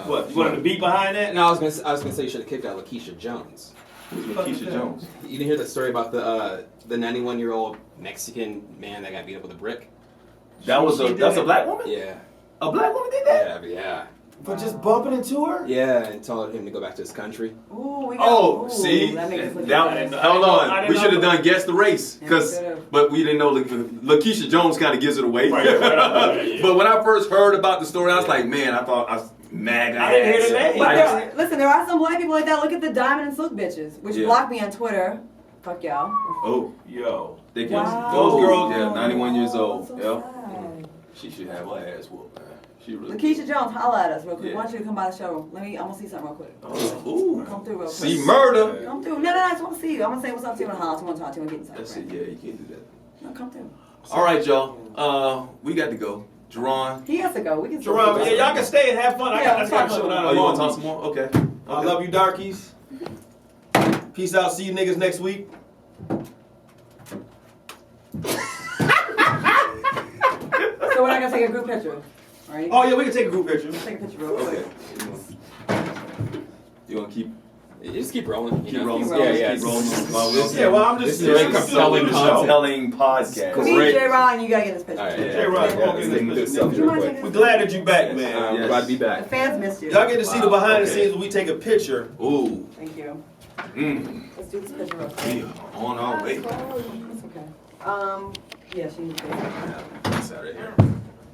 What? You wanted the beat behind that? No, I was gonna say you should have kicked out Lakeisha Jones. Keisha Jones. You didn't hear the story about the 91-year-old Mexican man that got beat up with a brick? That's a black woman? Yeah. A black woman did that? Yeah. For just bumping into her? Yeah, and told him to go back to his country. Ooh, we got, Oh, ooh, see, that makes us look that, bad. hold I on. didn't We know should have that. done guess the race, Yeah, we should've. but we didn't know. Lakeisha Jones kind of gives it away. Right, yeah. But when I first heard about the story, I was like, man, I thought I was MAGA. I didn't hear the name. But listen, there are some black people like that. Look at the diamond and silk bitches, which Yeah. blocked me on Twitter. Fuck y'all. Oh, Yo. they can. Wow. Those girls, yeah, 91 years old. So Yeah, sad. she should have her ass whooped. Man. She really. Lakeisha Jones, holla at us real quick. Yeah. Why don't you come by the show? I'm gonna see something real quick. Ooh. Come through real quick. See murder. Come through. No, I just want to see you. I'm gonna say what's up to you and holla. I want to talk to you and get inside. That's it. Yeah, you can't do that. No, come through. All right, y'all. We got to go. Jerron. He has to go. We can. still Jerome, do yeah, this. y'all can stay and have fun. I got to show down Oh, in you Long want to talk Beach. some more? Okay. I love you, darkies. Peace out. See you niggas next week. So we're not gonna take a group picture, right? Oh, yeah, we can take a group picture. Take a picture real quick. Okay. You want to keep You just keep rolling. keep rolling? Yeah, yeah. Keep rolling. Yeah, well, I'm just This is very compelling content. Compelling podcast. Me, Great. J. Ron, you gotta get this picture. All right, Yeah. J-Rod, yeah, go let's get take this this selfie picture. real quick. We're glad that you back, man. I'm Yes. glad to be The back. fans missed you. Y'all get to see the behind the Okay. scenes when we take a picture. Ooh. Thank you. Mm. Let's do this picture real We quick. are on our way. It's okay. Yeah, she needs to. That's out right here.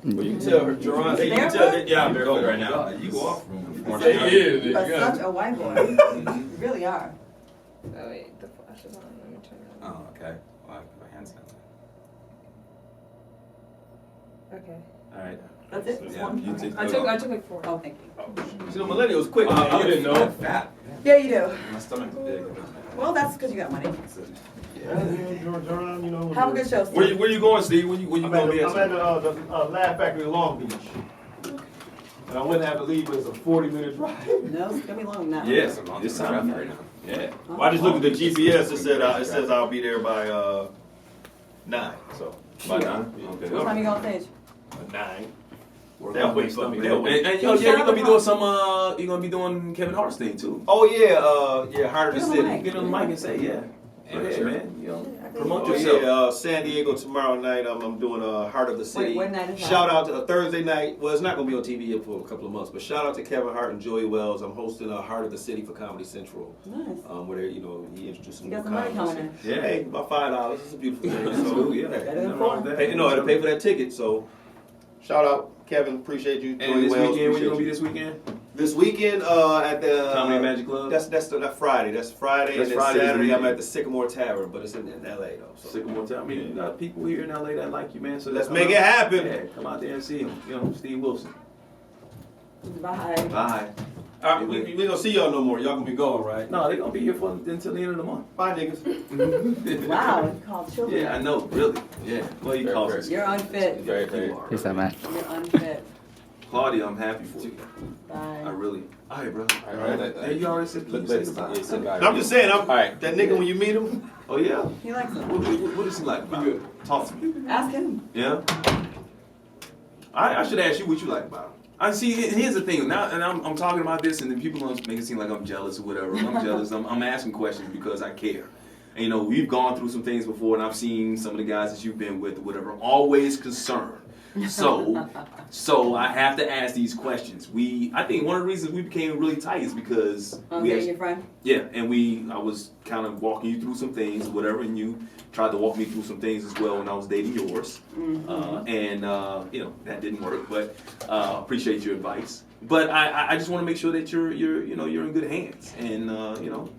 Well, you can tell her, Jerron. Hey, you can tell Barefoot? Yeah, I'm barefoot Oh, right now. God, you go off from More There than he is. You are such a white boy. You really are. Oh wait, the flash is on. Let me turn it on. Oh, okay. Well, my hand's down. Okay. All right. That's it? Just Yeah, one? you Okay. take- I took like 4. Oh, thank you. See, the millennials quick, Wow, man. you didn't know. Fat. Yeah, you do. My stomach's big. Well, that's because you got money. Jerron, you know. Have a good show, Steve. Where you going, Steve? Where you I'm going to be at the Laugh Factory in Long Beach. And I wouldn't have to leave, but it's a 40-minute drive. No, it's gonna be long now. Yes, I'm on this the time. traffic right now. Yeah. Well, I just looked at the GPS. It says I'll be there by 9. So By 9? What Okay. time you go on stage? 9. Work They'll on wait this for stuff, me. man. They'll wait. And you're gonna be doing some. You're gonna be doing Kevin Hart's thing too. Oh yeah, Heart of the Get on the City. mic. Get on the mic and say, yeah. Yeah, Yeah, sure. man. You know, promote Oh, yourself. yeah, San Diego tomorrow night. I'm doing Heart of the City. what night is that? Shout out to Thursday night. Well, it's not going to be on TV yet for a couple of months, but shout out to Kevin Hart and Joey Wells. I'm hosting Heart of the City for Comedy Central. Nice. Where they, he introduced some You got new some money comedy. coming in. Yeah. Hey, about $5. It's a beautiful thing. So Cool, yeah. Better than Nothing wrong with that. I had to pay for that ticket. So shout out, Kevin. Appreciate you. And Joey this Wells, weekend, where you appreciate gonna be you. this weekend? This weekend at the Comedy Magic Club? That's Friday. That's Friday. That's and then Friday this Saturday I'm weekend. at the Sycamore Tavern, but it's in LA though. So. Sycamore Town. I mean, you got people here in LA that like you, man. So Let's come make out. it happen. Yeah, come out there and see him. You know, Steve Wilson. Bye. Bye. All right, we gonna see y'all no more. Y'all gonna be going, right? No, they're gonna be here for until the end of the month. Bye, niggas. Wow, you called children. Yeah, I know. Really. Yeah. Well, you Very call first. You're unfit. Very, very. You're unfit. Claudia, I'm happy for you. I Bye. really. All right, bro. All right, Hey, you already said please say goodbye. I'm just saying, All right. that nigga when you meet him, Oh yeah. He likes it. What is he like about it? Talk to me. Ask him. Yeah. I should ask you what you like about him. I see. Here's the thing. Now, and I'm talking about this, and then people gonna make it seem like I'm jealous or whatever. I'm jealous. I'm asking questions because I care. And, you know, we've gone through some things before, and I've seen some of the guys that you've been with or whatever. I'm always concerned. So I have to ask these questions. I think one of the reasons we became really tight is because Oh, yeah, your friend? yeah, and I was kind of walking you through some things, whatever, and you tried to walk me through some things as well when I was dating yours, and you know that didn't work, but appreciate your advice. But I just want to make sure that you're in good hands, and you know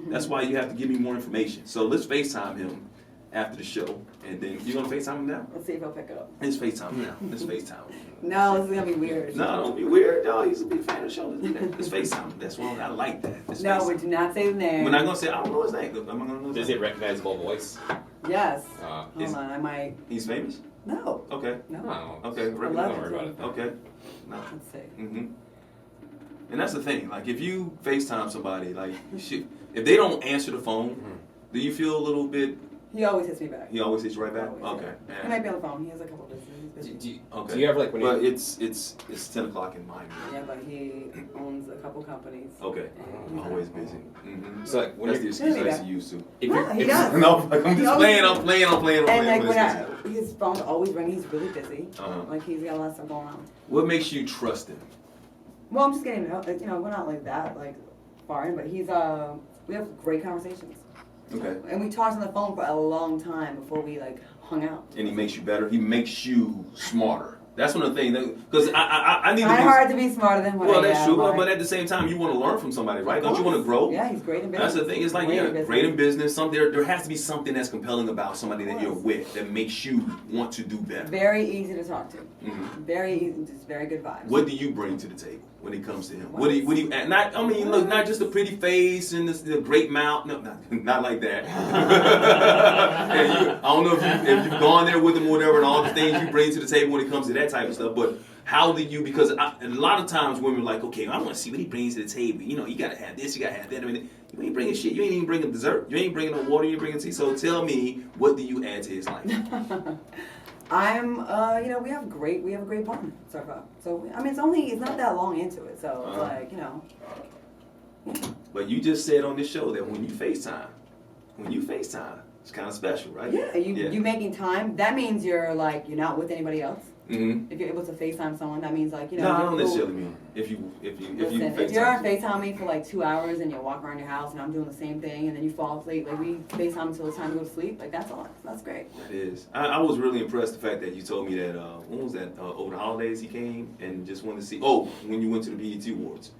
that's why you have to give me more information. So let's FaceTime him after the show, and then you're gonna FaceTime him now. Let's see if he'll pick up. Let's FaceTime him now. Let's FaceTime him. No, this is gonna be weird. No, don't be weird. No, he's a big fan of the show. Let's do that. Let's FaceTime him. That's why I like that. Let's No, we FaceTime. do not say the name. We're not gonna say I don't know his name. I'm not gonna know his Is name. it recognizable voice? Yes. is- Hold on, I might. He's famous. No. Okay. No. Oh. Okay. I'd love Don't worry about it. Okay. No. Let's see. Mm-hmm. And that's the thing. Like, if you FaceTime somebody, like, if they don't answer the phone, do you feel a little bit? He always hits me back. He always hits you right back. Always, Okay. yeah. He might be on the phone. He has a couple of business. He's busy. Do you, Okay. do you ever like when But you? it's 10 o'clock in Miami. Yeah, but he owns a couple companies. Okay. And he's Always not- busy. Mm-hmm. So like when That's the you're, excuse I Really used to bad. use to. if No, you're, he if- does. No, like, I'm He just always- playing. I'm playing. And like with when this his phone's always ringing, he's really busy. Uh-huh. Like he's got a lot of stuff going on. What makes you trust him? Well, I'm just getting to know. You know, we're not like that, like far in, but he's we have great conversations. Okay. And we talked on the phone for a long time before we like hung out. And he makes you better. He makes you smarter. That's one of the things. Because I need to Try be. hard to be smarter than what Well, I that's am. true. like- But at the same time, you want to learn from somebody, right? Of Don't you want to course. grow? Yeah, he's great in business. That's the thing. It's like, Great in yeah, business. great in business. There has to be something that's compelling about somebody that you're Yes. with that makes you want to do better. Very easy to talk to. Mhm. Very easy, just very good vibes. What do you bring to the table when it comes to him? What? What do you not? I mean, look, not just the pretty face and the great mouth. No, not like that. I don't know if you've gone there with him or whatever, and all the things you bring to the table when it comes to that type of stuff. But how do you? Because a lot of times women are like, okay, I want to see what he brings to the table. You know, you gotta have this, you gotta have that. I mean, you ain't bringing shit. You ain't even bringing dessert. You ain't bringing no water. You ain't bringing tea. So tell me, what do you add to his life? I'm, you know, we have a great bond so far. So I mean, it's not that long into it. So it's like, you know. But you just said on this show that when you FaceTime, it's kind of special, right? Yeah, you making time. That means you're not with anybody else. Mm-hmm. If you're able to FaceTime someone, that means like, you know. No, I you're don't cool. necessarily mean if you Listen, FaceTime. if you're on FaceTime me for like 2 hours and you walk around your house and I'm doing the same thing and then you fall asleep, like we FaceTime until it's time to go to sleep, like that's all. That's great. That is. I was really impressed the fact that you told me that when was that over the holidays he came and just wanted to see. Oh, when you went to the BET Awards,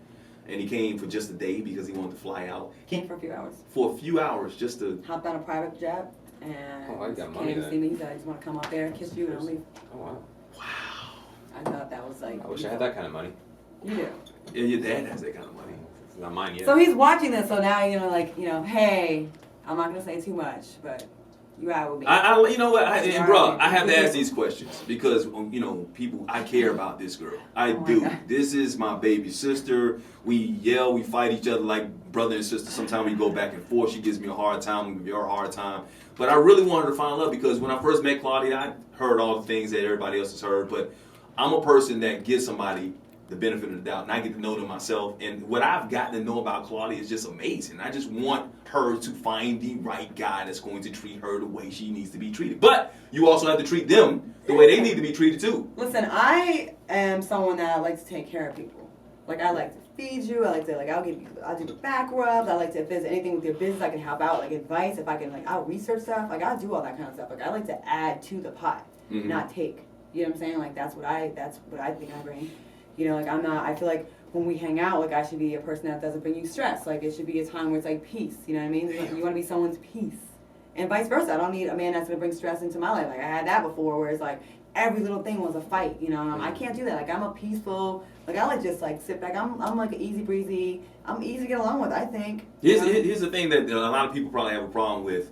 and he came for just a day because he wanted to fly out. Came for a few hours. For a few hours just to. Hopped on a private jet and Oh, I got money came to then. see me. He said, I just want to come up there, kiss you, and I'll leave. Oh wow. I thought that was like. I wish I had that kind of money. You do. Yeah, your dad has that kind of money. It's not mine yet. So he's watching this, so now hey, I'm not gonna say too much, but you out with me. You know what, and bro, I have to ask these questions because people. I care about this girl. I Oh my do. God. This is my baby sister. We yell, we fight each other like brother and sister. Sometimes we go back and forth. She gives me a hard time. I give her a hard time. But I really wanted her to find love because when I first met Claudia, I heard all the things that everybody else has heard. But I'm a person that gives somebody the benefit of the doubt, and I get to know them myself. And what I've gotten to know about Claudia is just amazing. I just want her to find the right guy that's going to treat her the way she needs to be treated. But you also have to treat them the way they need to be treated too. Listen, I am someone that likes to take care of people. Like I like to feed you. I like to I'll do the back rubs. I like to if there's anything with your business I can help out, like advice. If I can I'll research stuff. Like I'll do all that kind of stuff. Like I like to add to the pot, not take. You know what I'm saying? Like that's what I think I bring. You know, like I feel like when we hang out, like I should be a person that doesn't bring you stress. Like it should be a time where it's like peace. You know what I mean? You want to be someone's peace. And vice versa. I don't need a man that's gonna bring stress into my life. Like I had that before where it's like every little thing was a fight, you know, and I can't do that. Like I'm a peaceful, like I like just like sit back. I'm like an easy breezy. I'm easy to get along with, I think. Here's the thing that a lot of people probably have a problem with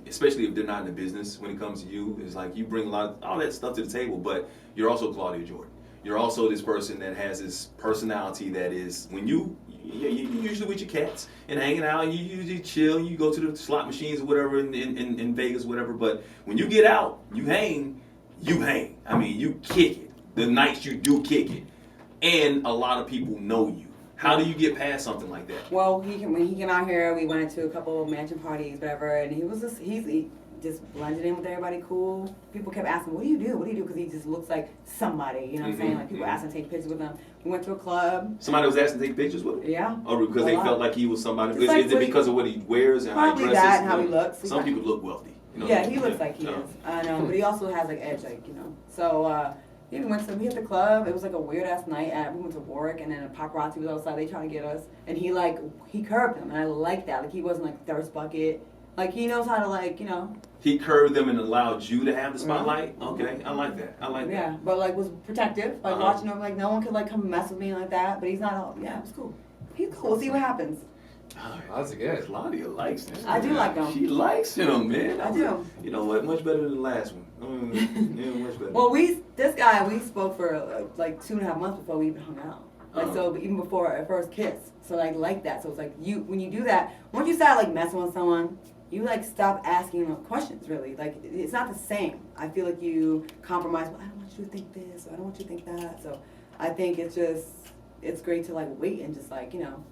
especially if they're not in the business when it comes to you, is like you bring all that stuff to the table, but you're also Claudia Jordan. you're also this person that has this personality that is when you usually with your cats and hanging out, and you usually chill, you go to the slot machines or whatever in Vegas, whatever. But when you get out, you hang. I mean, you kick it. The nights you do kick it, and a lot of people know you. How do you get past something like that? Well, when he came out here, we went to a couple of mansion parties, whatever, and he just blended in with everybody, cool. People kept asking, what do you do? What do you do? Because he just looks like somebody, you know what I'm saying? Like, people asking to take pictures with him. We went to a club. Somebody was asking to take pictures with him? Yeah. Or because they felt like he was somebody? Just like Is it because of what he wears and how he probably dresses? that and how he looks. Some people look wealthy. You know, Yeah, he looks like he is. I know, but he also has like edge, like, you know. So, we hit the club. It was like a weird ass night. We went to Warwick, and then a paparazzi was outside. They trying to get us, and he curved him, and I like that. Like, he wasn't like thirst bucket. Like, he knows how to, like, you know. He curved them and allowed you to have the spotlight. Okay, I like that. Yeah, but like was protective, like watching him. Like, no one could like come mess with me like that. But he's not all. Yeah, it was cool. He's cool. We'll see what happens. That's good. Claudia likes him. I do like him. She likes him, man. I do. You know what? Much better than the last one. Yeah, much better. Well, we spoke for like 2.5 months before we even hung out. Like, so even before our first kiss. So like that. So it's like when you do that, once you start like messing with someone, you like stop asking them questions. Really, like it's not the same. I feel like you compromise. Well, I don't want you to think this. Or I don't want you to think that. So I think it's great to like wait and just like, you know,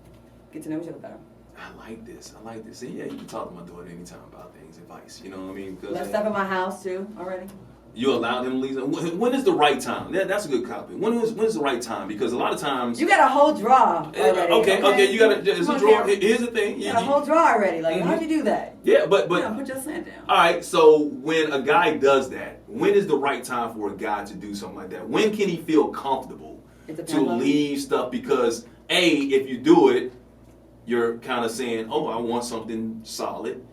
get to know each other better. I like this. See, yeah, you can talk to my daughter anytime about things, advice. You know what I mean? Left stuff in my house too already. You allow them to leave. When is the right time? That's a good copy. When is the right time? Because a lot of times you got a whole drawer already. Okay. You got it's a drawer. Here's the thing. You got a whole drawer already. Like, how'd you do that? Yeah, but you know, put your sand down. All right. So when a guy does that, when is the right time for a guy to do something like that? When can he feel comfortable to leave stuff? Because if you do it, you're kind of saying, oh, I want something solid.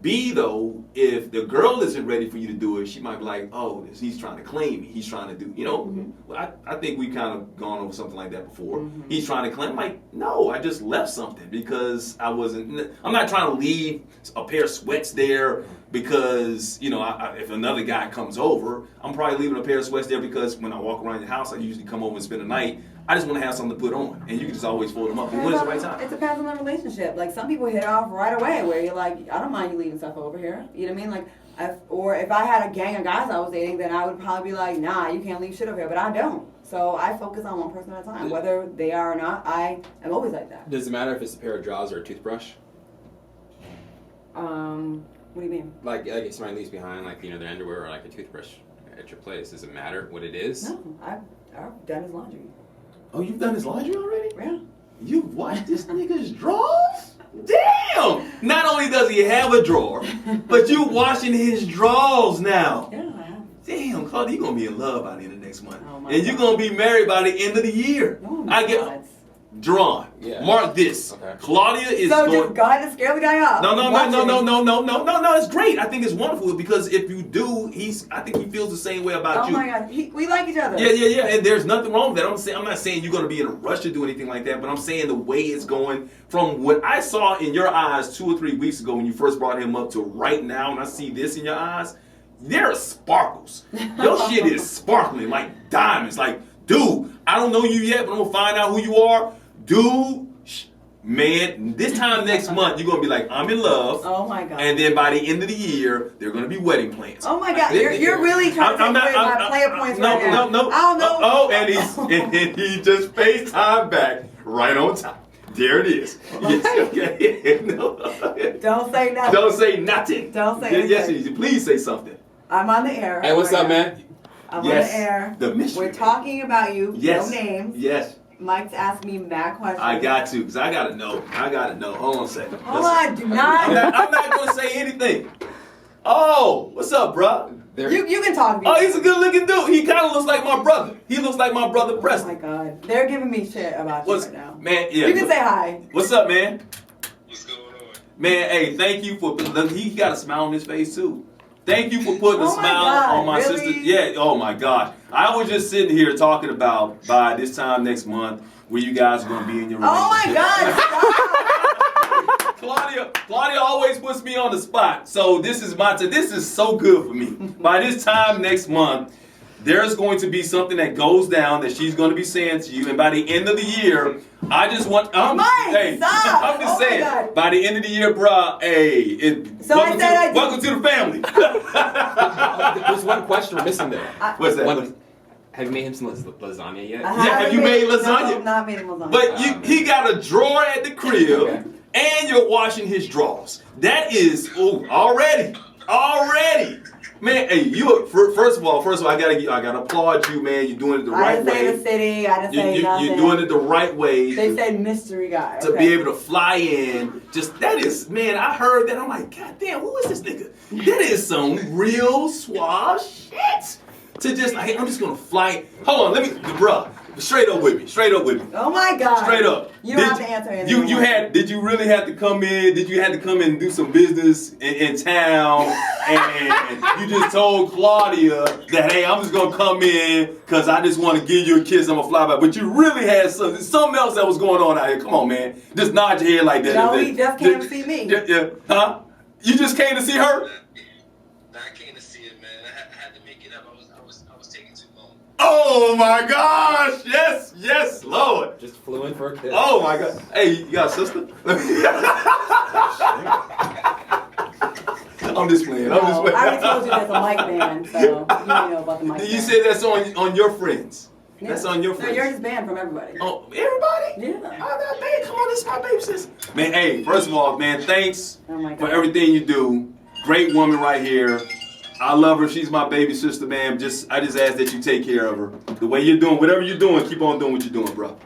B, though, if the girl isn't ready for you to do it, she might be like, oh, he's trying to claim me. He's trying to do, you know. I think we've kind of gone over something like that before. He's trying to claim, like, no, I just left something because I'm not trying to leave a pair of sweats there because, you know, if another guy comes over, I'm probably leaving a pair of sweats there because when I walk around your house, I usually come over and spend the night. I just want to have something to put on, and you can just always fold them up. But when is the right time? It depends on the relationship. Like, some people hit off right away, where you're like, I don't mind you leaving stuff over here. You know what I mean? Like, if I had a gang of guys I was dating, then I would probably be like, nah, you can't leave shit over here. But I don't. So I focus on one person at a time, whether they are or not. I am always like that. Does it matter if it's a pair of drawers or a toothbrush? What do you mean? Like if somebody leaves behind, like, you know, their underwear or like a toothbrush at your place, does it matter what it is? No, I've done his laundry. Oh, you've done his laundry already? Yeah. You've washed this nigga's drawers? Damn! Not only does he have a drawer, but you washing his drawers now. Yeah, I have. Damn, Claudia, you're gonna be in love by the end of next month. Oh my and you're gonna be married by the end of the year. Oh my God. Drawn. Yeah. Mark this. Okay. Claudia is So going. just go ahead and scare the guy off. No. It's great. I think it's wonderful because if you do, I think he feels the same way about you. Oh my God, we like each other. Yeah. And there's nothing wrong with that. I'm not saying you're gonna be in a rush to do anything like that, but I'm saying the way it's going from what I saw in your eyes 2 or 3 weeks ago when you first brought him up to right now, and I see this in your eyes, there are sparkles. Your shit is sparkling like diamonds. Like, dude, I don't know you yet, but I'm gonna find out who you are. Dude, man, this time next month, you're going to be like, I'm in love. Oh, my God. And then by the end of the year, there are going to be wedding plans. Oh, my God. You're really trying to take away my player points right now. No. I don't know. And he just FaceTime back right on time. There it is. Yes, okay. No. Don't say nothing. Don't say nothing. Don't say anything. Yes, please say something. I'm on the air. Hey, what's up, man? I'm on the air. The mystery. We're talking about you. Yes. No names. Yes. Mike's asked me mad questions. I got to, because I got to know. Hold on a second. Hold on, do not. I'm not going to say anything. Oh, what's up, bro? You can talk to me. Oh, he's a good looking dude. He kind of looks like my brother. He looks like my brother Oh, Preston. my God. They're giving me shit about you right now. Man, yeah. You can say hi. What's up, man? What's going on? Man, hey, thank you for, he got a smile on his face, too. Thank you for putting a Oh my smile God, on my really? sister. Yeah, oh my gosh. I was just sitting here talking about by this time next month where you guys are going to be in your relationship. Oh, my God. Claudia always puts me on the spot. So this is so good for me. By this time next month, there's going to be something that goes down that she's going to be saying to you, and by the end of the year, I just want. Mike, stop! I'm just Oh my saying. God. By the end of the year, bruh, hey, So welcome to the family. There's one question we're missing there. What's that? Have you made him some lasagna yet? have you made lasagna? No, I've not made him lasagna. But he got a drawer at the crib, Okay. and you're washing his drawers. That is already. Man, hey, first of all, I gotta applaud you, man. You're doing it the I right didn't say way. the city. I didn't say nothing. You're doing it the right way. They said mystery guy. To okay. be able to fly in, that is, man, I heard that. I'm like, God damn, who is this nigga? That is some real suave shit. To just, like, hey, I'm just gonna fly. Hold on, bruh, straight up with me. Oh my God. Straight up. You don't have to answer anything. Did you really have to come in? Did you have to come in and do some business in town? And you just told Claudia that, hey, I'm just gonna come in because I just want to give you a kiss. I'm gonna fly by. But you really had something else that was going on out here. Come on, man. Just nod your head like that. No, he just came to see me. Yeah. Huh? You just came to see her? I came to see it, man. I had to make it up. I was taking too long. Oh my gosh! Yes, Lord. Just flew in for a kiss. Oh my God! Hey, you got a sister? I'm just playing. I already told you there's a mic band, so you know about the mic band. You said that's on your friends. Yeah. That's on your friends. No, you're just banned from everybody. Oh, everybody? Yeah. Oh, that man, come on, this is my baby sister. Man, hey, first of all, man, thanks Oh my God. for everything you do. Great woman right here. I love her. She's my baby sister, man. I just ask that you take care of her. The way you're doing, whatever you're doing, keep on doing what you're doing, bro.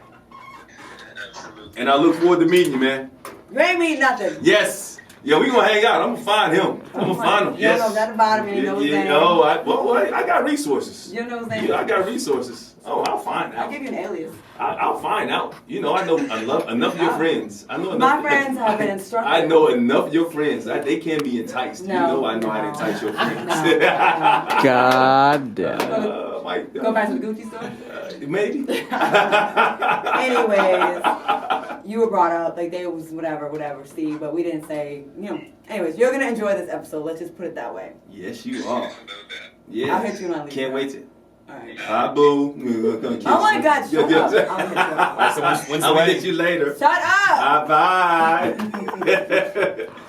Absolutely. And I look forward to meeting you, man. You ain't mean nothing. Yes. Yeah, we gonna hang out. I'm gonna find him. I'm gonna find him. You Yes. don't know nothing about him, and you know his name. Oh, I got resources. You don't know his name. Yeah, I got resources. Oh, I'll find I'll out. give you an alias. I'll find out. You know, I know enough of your friends. I know enough. My friends have been instructed. I know enough of your friends. They can be enticed. No, you know, I know how to no. entice your friends. God damn. Go back to the Gucci store. Maybe. Anyways, you were brought up, like they was whatever, Steve, but we didn't say, you know. Anyways, you're gonna enjoy this episode. Let's just put it that way. Yes, you are. Yeah. I'll hit you when I leave. Can't wait to. All right. Hi, boo. Oh my God, shut up. I'll hit you up. So when's the I'll wedding? hit you later. Shut up! Bye.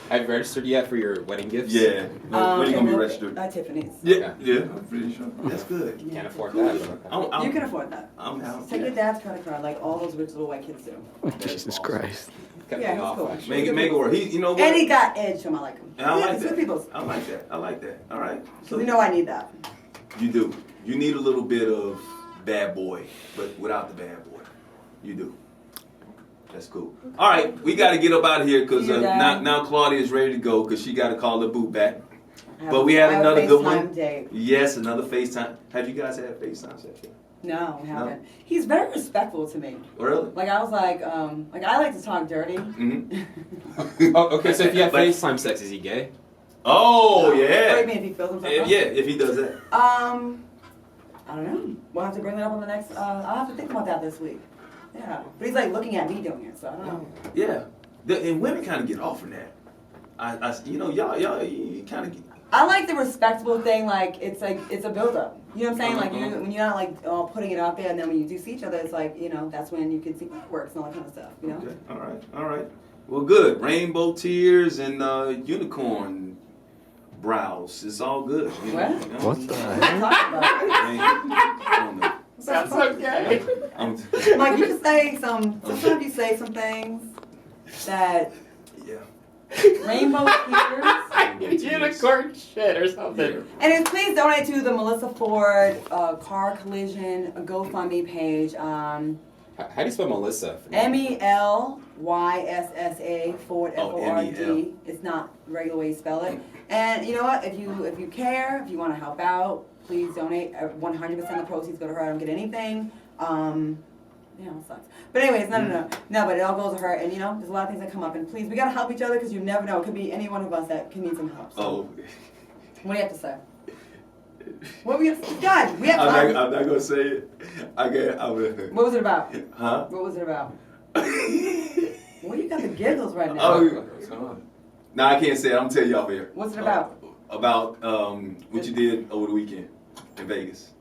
Have you registered yet for your wedding gifts? Yeah. Where you gonna be it will- registered? Tiffany's. Yeah. I'm pretty sure. That's good. Can't afford that. You can afford that. I'm out. Take your dad's credit card, like all those rich little white kids do. Jesus Christ. Cut Yeah, me he's off, cool. actually. Make it work. You know what? And he got edge from I like him. And I like Good that. people. I like that. All right. So you know I need that. You do. You need a little bit of bad boy, but without the bad boy. You do. That's cool. All right, we got to get up out of here because See you, Dad. now Claudia is ready to go because she got to call the boo back. I But we had I have another a good FaceTime one. Date. Yes, another FaceTime. Have you guys had FaceTime session? No, we haven't. He's very respectful to me. Really? Like I was like I like to talk dirty. Mm-hmm. Oh, okay, so if you have Like- FaceTime sex, is he gay? Oh, What do you yeah. mean if he feels himself? Yeah, if he does that. I don't know. We'll have to bring that up on the next. I'll have to think about that this week. Yeah, but he's like looking at me doing it, so I don't know. Yeah. And women kind of get off from that. You know, y'all, you kind of get. I like the respectable thing. Like it's a build up. You know what I'm saying? Like Uh-huh. when you're not like putting it out there, and then when you do see each other, it's like that's when you can see fireworks and all that kind of stuff. You know? Okay. All right. Well, good. Rainbow tears and unicorn brows. It's all good. You know? What? You know? What the What are you talking about? I don't know. That's okay. Like you just say sometimes you say some things that Yeah. rainbow tears. Unicorn shit or something. And please donate to the Melissa Ford car collision GoFundMe page. How do you spell Melissa? MELYSSA Ford Oh, FORD. MEL. It's not the regular way you spell it. And you know what? If you care, if you want to help out, please donate. 100% of the proceeds go to her. I don't get anything. It sucks. But anyways, no. But it all goes to her. And there's a lot of things that come up. And please, we gotta help each other because you never know. It could be any one of us that can need some help. So, Oh. what do you have to say? What we have to say? God, we have I'm time. not gonna say it. I'm What was it about? Huh? What was it about? Well, you got the giggles right now. Oh. What's going on? No, I can't say it. I'm gonna tell you off here. What's it about? About what you did over the weekend in Vegas.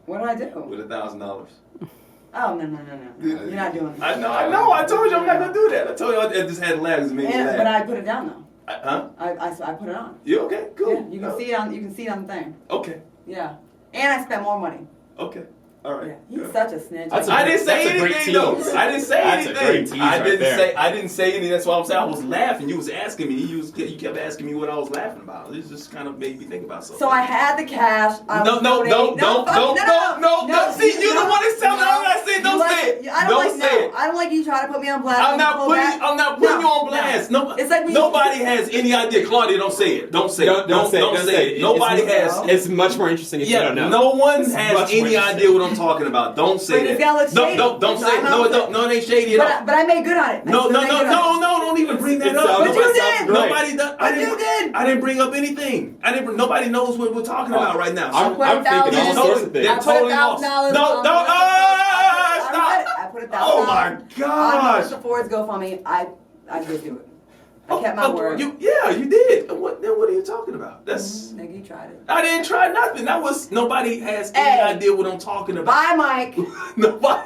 What did I do? with $1,000. Oh, no. You're not doing that. I know. I told you I'm not gonna do that. I told you I just had to laugh. It made me laugh. But I put it down though. Huh? I put it on. You okay? Cool. Yeah, you can see it on. You can see it on the thing. Okay. Yeah. And I spent more money. Okay. All right. Yeah. He's such a snitch. That's I didn't say That's a great anything though. tease. I didn't say That's a anything. great tease I right didn't there. say. I didn't say anything. That's why I'm saying I was laughing. You was asking me. You kept asking me what I was laughing about. This just kind of made me think about something. So I had the cash. I No, was no, donating- no. See, you're the one that's telling me. I'm not saying. Don't say it. I don't Don't like, say no, it. I don't like you trying to put me on blast. I'm not Pull putting. back. I'm not putting No, you on blast. No, It's like we- nobody has any idea. Claudia, don't say it. Don't say it. Don't say it. Nobody has. It's much more interesting if you Yeah, don't know. no one It's has much more any idea what I'm talking about. Don't say But it's that. gotta look shady. Don't say it. I'm No, not- it don't. No, it ain't shady at all. But I made good on it. No, don't even bring that It up. sounds- But you did. Nobody does. But you did. I didn't bring up anything. Nobody knows what we're talking about right now. I'm put thinking all $1,000 sorts of They're things. I put totally lost. $1,000 No, on don't. I Stop. put $1,000. Oh my On gosh. Mr. Ford's GoFundMe. I did do it. I kept my word. You did. What are you talking about? That's. Nigga, you tried it. I didn't try nothing. That was nobody has any Hey. idea what I'm talking about. Bye, Mike. Nobody.